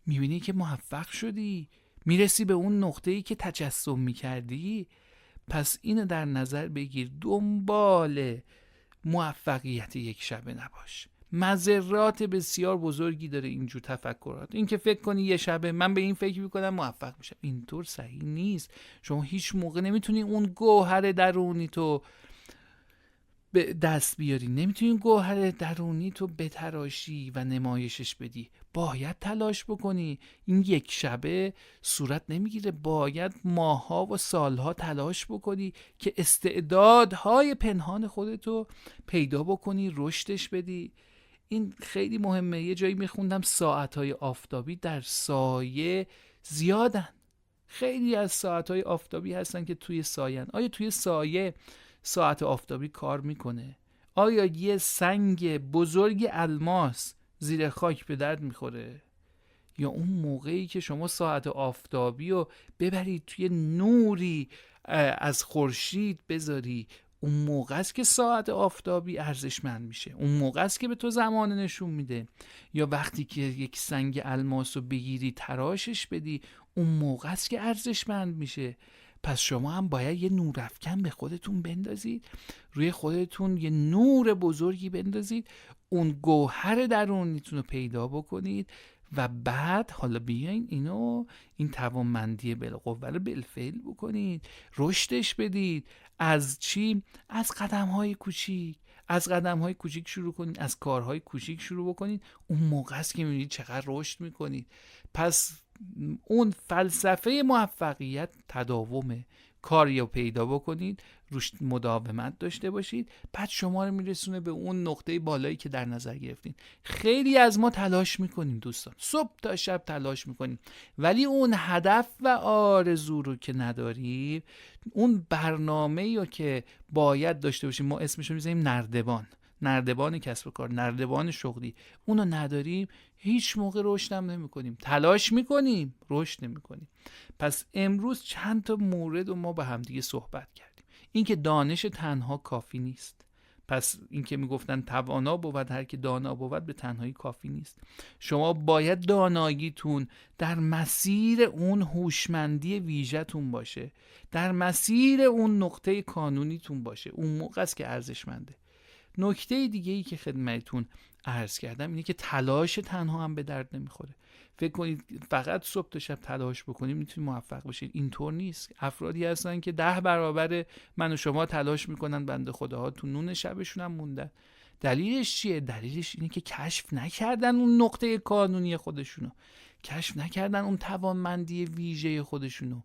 میبینی که موفق شدی. میرسی به اون نقطه‌ای که تجسم میکردی. پس اینو در نظر بگیر، دنبال موفقیت یک شبه نباش. مضرات بسیار بزرگی داره اینجور تفکرات. این که فکر کنی یه شبه من به این فکر میکنم موفق میشم، اینطور صحیح نیست. شما هیچ موقع نمیتونی اون گوهر درونی تو به دست بیاری، نمیتونی گوهر درونی تو بتراشی و نمایشش بدی. باید تلاش بکنی. این یک شبه صورت نمیگیره، باید ماها و سالها تلاش بکنی که استعدادهای پنهان خودتو پیدا بکنی، رشدش بدی. این خیلی مهمه. یه جایی میخوندم ساعتهای آفتابی در سایه زیادن. خیلی از ساعتهای آفتابی هستن که توی سایه‌ن. آیا توی سایه ساعت آفتابی کار میکنه؟ آیا یه سنگ بزرگ الماس زیر خاک به درد میخوره؟ یا اون موقعی که شما ساعت آفتابی رو ببرید توی نوری از خورشید بذاری، اون موقع است که ساعت آفتابی ارزشمند میشه. اون موقع است که به تو زمان نشون میده. یا وقتی که یک سنگ الماس رو بگیری تراشش بدی، اون موقع است که ارزشمند میشه. پس شما هم باید یه نورافکن به خودتون بندازید، روی خودتون یه نور بزرگی بندازید، اون گوهر درونیتون رو پیدا بکنید و بعد حالا بیاین این توانمندی بالقوه رو بالفعل بکنید، رشدش بدید. از چی؟ از قدم‌های کوچیک. از قدم‌های کوچیک شروع کنید، از کارهای کوچیک شروع بکنید. اون موقع است که می‌بینید چقدر رشد می‌کنید. پس اون فلسفه موفقیت تداومه. کاری رو پیدا بکنید، روش مداومت داشته باشید، بعد شما رو میرسونه به اون نقطه بالایی که در نظر گرفتین. خیلی از ما تلاش میکنیم دوستان، صبح تا شب تلاش میکنیم، ولی اون هدف و آرزو رو که نداریم، اون برنامه‌ای رو که باید داشته باشیم، ما اسمش رو میذاریم نردبان کسب و کار، نردبان شغلی، اونو نداریم، هیچ موقع رشد هم نمی‌کنیم. تلاش می‌کنیم، رشد نمی‌کنیم. پس امروز چند تا مورد رو ما با هم دیگه صحبت کردیم. اینکه دانش تنها کافی نیست. پس اینکه میگفتن توانا بود هر که دانا بود به تنهایی کافی نیست. شما باید داناییتون در مسیر اون هوشمندی ویژه‌تون باشه، در مسیر اون نقطه کانونیتون باشه. اون موقع است که ارزشمنده. نکته دیگه ای که خدمتتون عرض کردم اینه که تلاش تنها هم به درد نمیخوره. فکر کنید فقط صبح تا شب تلاش بکنید میتونید موفق بشید. اینطور نیست. افرادی هستن که 10 برابر من و شما تلاش میکنن، بنده خداها تو نون شبشون هم موندن. دلیلش چیه؟ دلیلش اینه که کشف نکردن اون نقطه کانونی خودشونو، کشف نکردن اون توانمندی ویژه خودشونو.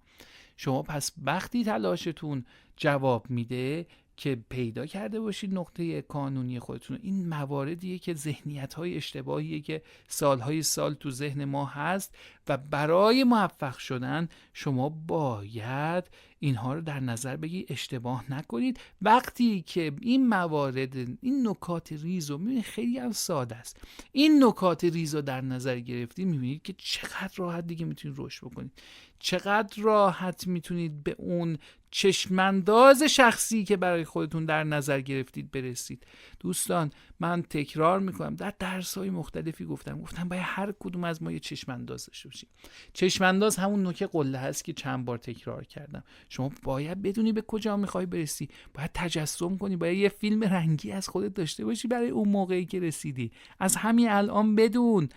شما پس وقتی تلاشتون جواب میده که پیدا کرده باشید نقطه کانونی خودتون. این مواردیه که ذهنیت‌های اشتباهیه که سالهای سال تو ذهن ما هست و برای موفق شدن شما باید اینها رو در نظر بگیرید، اشتباه نکنید. وقتی که این موارد، این نکات ریز رو میبینید، خیلی هم ساده است، این نکات ریز رو در نظر گرفتید، میبینید که چقدر راحت دیگه میتونید رشد بکنید، چقدر راحت میتونید به اون چشمانداز شخصی که برای خودتون در نظر گرفتید برسید. دوستان من تکرار میکنم، در درس‌های مختلفی گفتم باید هر کدوم از ما یه چشمانداز داشته باشیم. چشمانداز همون نوک قله هست که چند بار تکرار کردم. شما باید بدونی به کجا میخوای برسی، باید تجسم کنی، باید یه فیلم رنگی از خودت داشته باشی برای اون موقعی که رسیدی. از همین الان بدون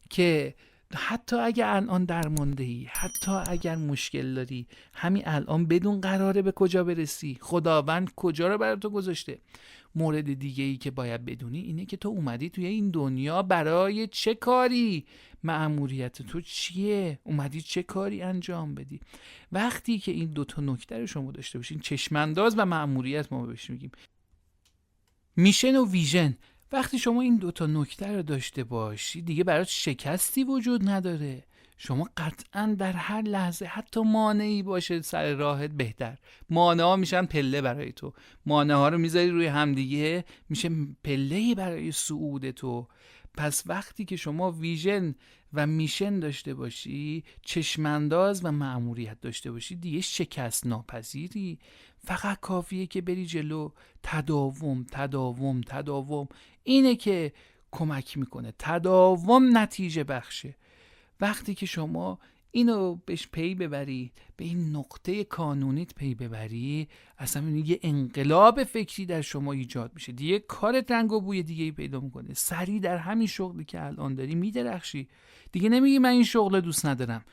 که حتی اگر الان درماندهی، حتی اگر مشکل داری، همین الان بدون قراره به کجا برسی، خداوند کجا رو برای تو گذاشته. مورد دیگه ای که باید بدونی اینه که تو اومدی توی این دنیا برای چه کاری، مأموریت تو چیه، اومدی چه کاری انجام بدی. وقتی که این دوتا نکته رو شما داشته باشین، چشمانداز و مأموریت ما بهش میگیم میشن و ویژن، وقتی شما این دوتا نکته رو داشته باشی دیگه برات شکستی وجود نداره. شما قطعا در هر لحظه، حتی مانعی باشه سر راهت، بهتر مانع ها میشن پله برای تو. مانع ها رو میذاری روی همدیگه، میشه پله‌ای برای صعود تو. پس وقتی که شما ویژن و میشن داشته باشی، چشمانداز و مأموریت داشته باشی، دیگه شکست ناپذیری. فقط کافیه که بری جلو. تداوم تداوم تداوم اینه که کمک میکنه. تداوم نتیجه بخشه. وقتی که شما اینو بهش پی ببری، به این نقطه کانونیت پی ببری، اصلا یه انقلاب فکری در شما ایجاد میشه. دیگه کارت رنگ و بوی دیگه ای پیدا میکنه. سریع در همین شغلی که الان داری میدرخشی. دیگه نمیگی من این شغل دوست ندارم.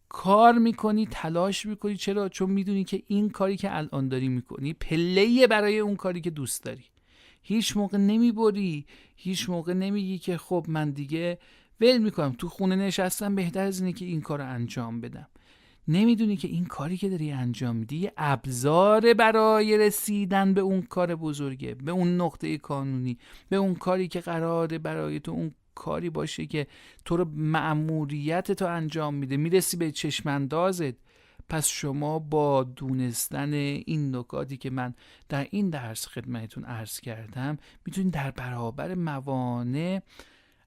کار میکنی، تلاش میکنی. چرا؟ چون میدونی که این کاری که الان داری میکنی پله‌ایه برای اون کاری که دوست داری. هیچ موقع نمیبری، هیچ موقع نمیگی که خب من دیگه ول میکنم، تو خونه نشستم بهتر از اینه که این کار رو انجام بدم. نمیدونی که این کاری که داری انجام میدی یه ابزار برای رسیدن به اون کار بزرگه، به اون نقطه کانونی، به اون کاری که قراره برای تو اون کاری باشه که تو رو مأموریت تو انجام میده، میرسی به چشم اندازت. پس شما با دونستن این نکاتی که من در این درس خدمتتون عرض کردم میتونید در برابر موانع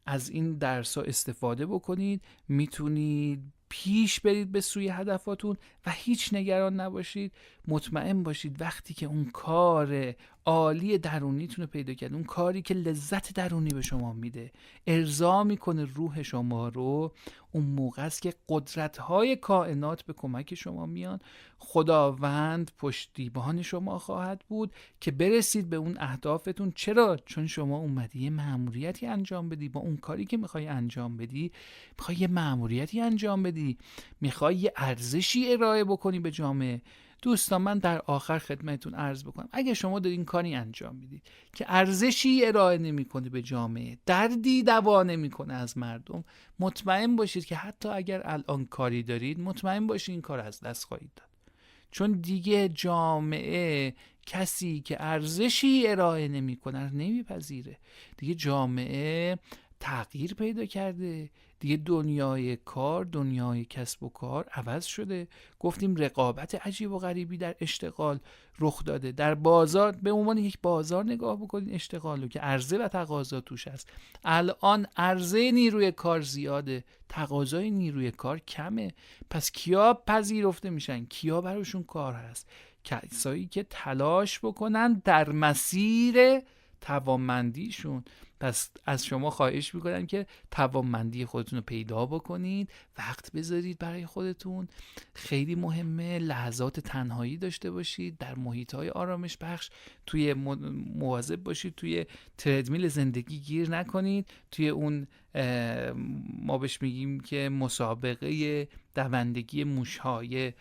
از این درس ها استفاده بکنید، میتونید پیش برید به سوی هدفاتون و هیچ نگران نباشید. مطمئن باشید وقتی که اون کار عالی درونیتون رو پیدا کرد، اون کاری که لذت درونی به شما میده، ارضا میکنه روح شما رو، اون موقع است که قدرت‌های کائنات به کمک شما میان. خداوند پشتیبان شما خواهد بود که برسید به اون اهدافتون. چرا؟ چون شما اومدی یه مأموریتی انجام بدی. با اون کاری که میخوای انجام بدی، میخوای یه مأموریتی انجام بدی، میخوای یه ارزشی ارائه بکنی به جامعه. دوستان، من در آخر خدمتتون عرض بکنم اگه شما دارین کاری انجام میدید که ارزشی ارائه نمیکنه به جامعه، دردی دوا نمیکنه از مردم، مطمئن باشید که حتی اگر الان کاری دارید، مطمئن باشید این کار از دست خواهید داد. چون دیگه جامعه کسی که ارزشی ارائه نمیکنه نمیپذیره. دیگه جامعه تغییر پیدا کرده. دیگه دنیای کار، دنیای کسب و کار عوض شده. گفتیم رقابت عجیب و غریبی در اشتغال رخ داده. در بازار به عنوان یک بازار نگاه بکنین اشتغال رو که عرضه و تقاضا توش هست. الان عرضه نیروی کار زیاده، تقاضای نیروی کار کمه. پس کیا پذیرفته میشن؟ کیا براشون کار هست؟ کسایی که تلاش بکنن در مسیر توانمندیشون. پس از شما خواهش میکنم که توانمندی خودتون رو پیدا بکنید، وقت بذارید برای خودتون. خیلی مهمه لحظات تنهایی داشته باشید در محیط‌های آرامش بخش. توی مواظب باشید توی تردمیل زندگی گیر نکنید. توی اون ما بهش میگیم که مسابقه دوندگی موش‌های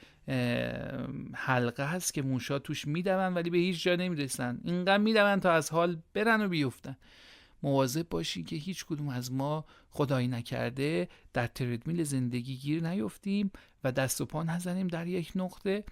حلقه هست که موش‌ها توش میدون ولی به هیچ جا نمیرسن، اینقدر میدون تا از حال برن و بیفتن. مواظب باشی که هیچ کدوم از ما خدایی نکرده در تردمیل زندگی گیر نیفتیم و دست و پا نزنیم در یک نقطه.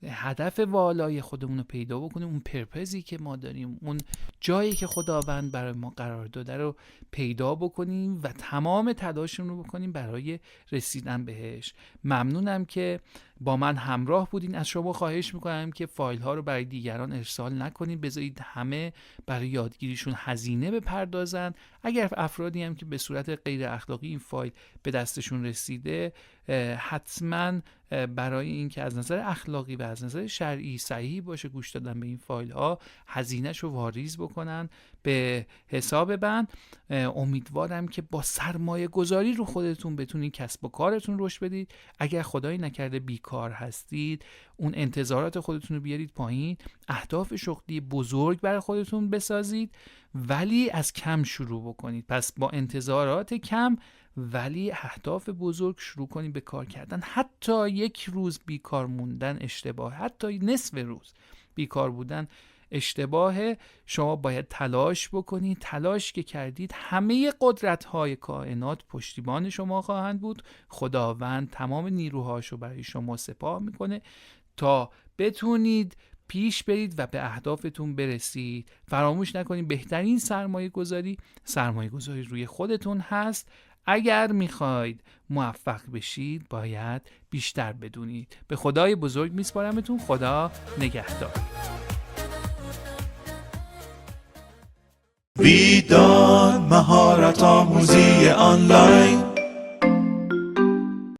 هدف والای خودمون رو پیدا بکنیم، اون پرپزی که ما داریم، اون جایی که خداوند برای ما قرار داده رو پیدا بکنیم و تمام تلاشمون رو بکنیم برای رسیدن بهش. ممنونم که با من همراه بودین. از شما خواهش میکنم که فایل ها رو برای دیگران ارسال نکنید، بذارید همه برای یادگیریشون هزینه بپردازن. اگر افرادی هم که به صورت غیر اخلاقی این فایل به دستشون رسیده، حتما برای اینکه از نظر اخلاقی و از نظر شرعی صحیح باشه گوش دادن به این فایل ها، هزینه‌شو واریز بکنن به حساب بند. امیدوارم که با سرمایه گذاری رو خودتون بتونید کسب و کارتون رشد بدید. اگر خدایی نکرده بیکار هستید، اون انتظارات خودتون رو بیارید پایین، اهداف شغلی بزرگ برای خودتون بسازید ولی از کم شروع بکنید. پس با انتظارات کم ولی اهداف بزرگ شروع کنید به کار کردن. حتی یک روز بیکار موندن اشتباه، حتی نصف روز بیکار بودن اشتباه. شما باید تلاش بکنید. تلاش که کردید همه قدرت‌های کائنات پشتیبان شما خواهند بود. خداوند تمام نیروهاشو برای شما سپاه میکنه تا بتونید پیش برید و به اهدافتون برسید. فراموش نکنید بهترین سرمایه گذاری روی خودتون هست. اگر میخواید موفق بشید باید بیشتر بدونید. به خدای بزرگ میسپارمتون. خدا نگهدار. ویدان مهارت آموزی آنلاین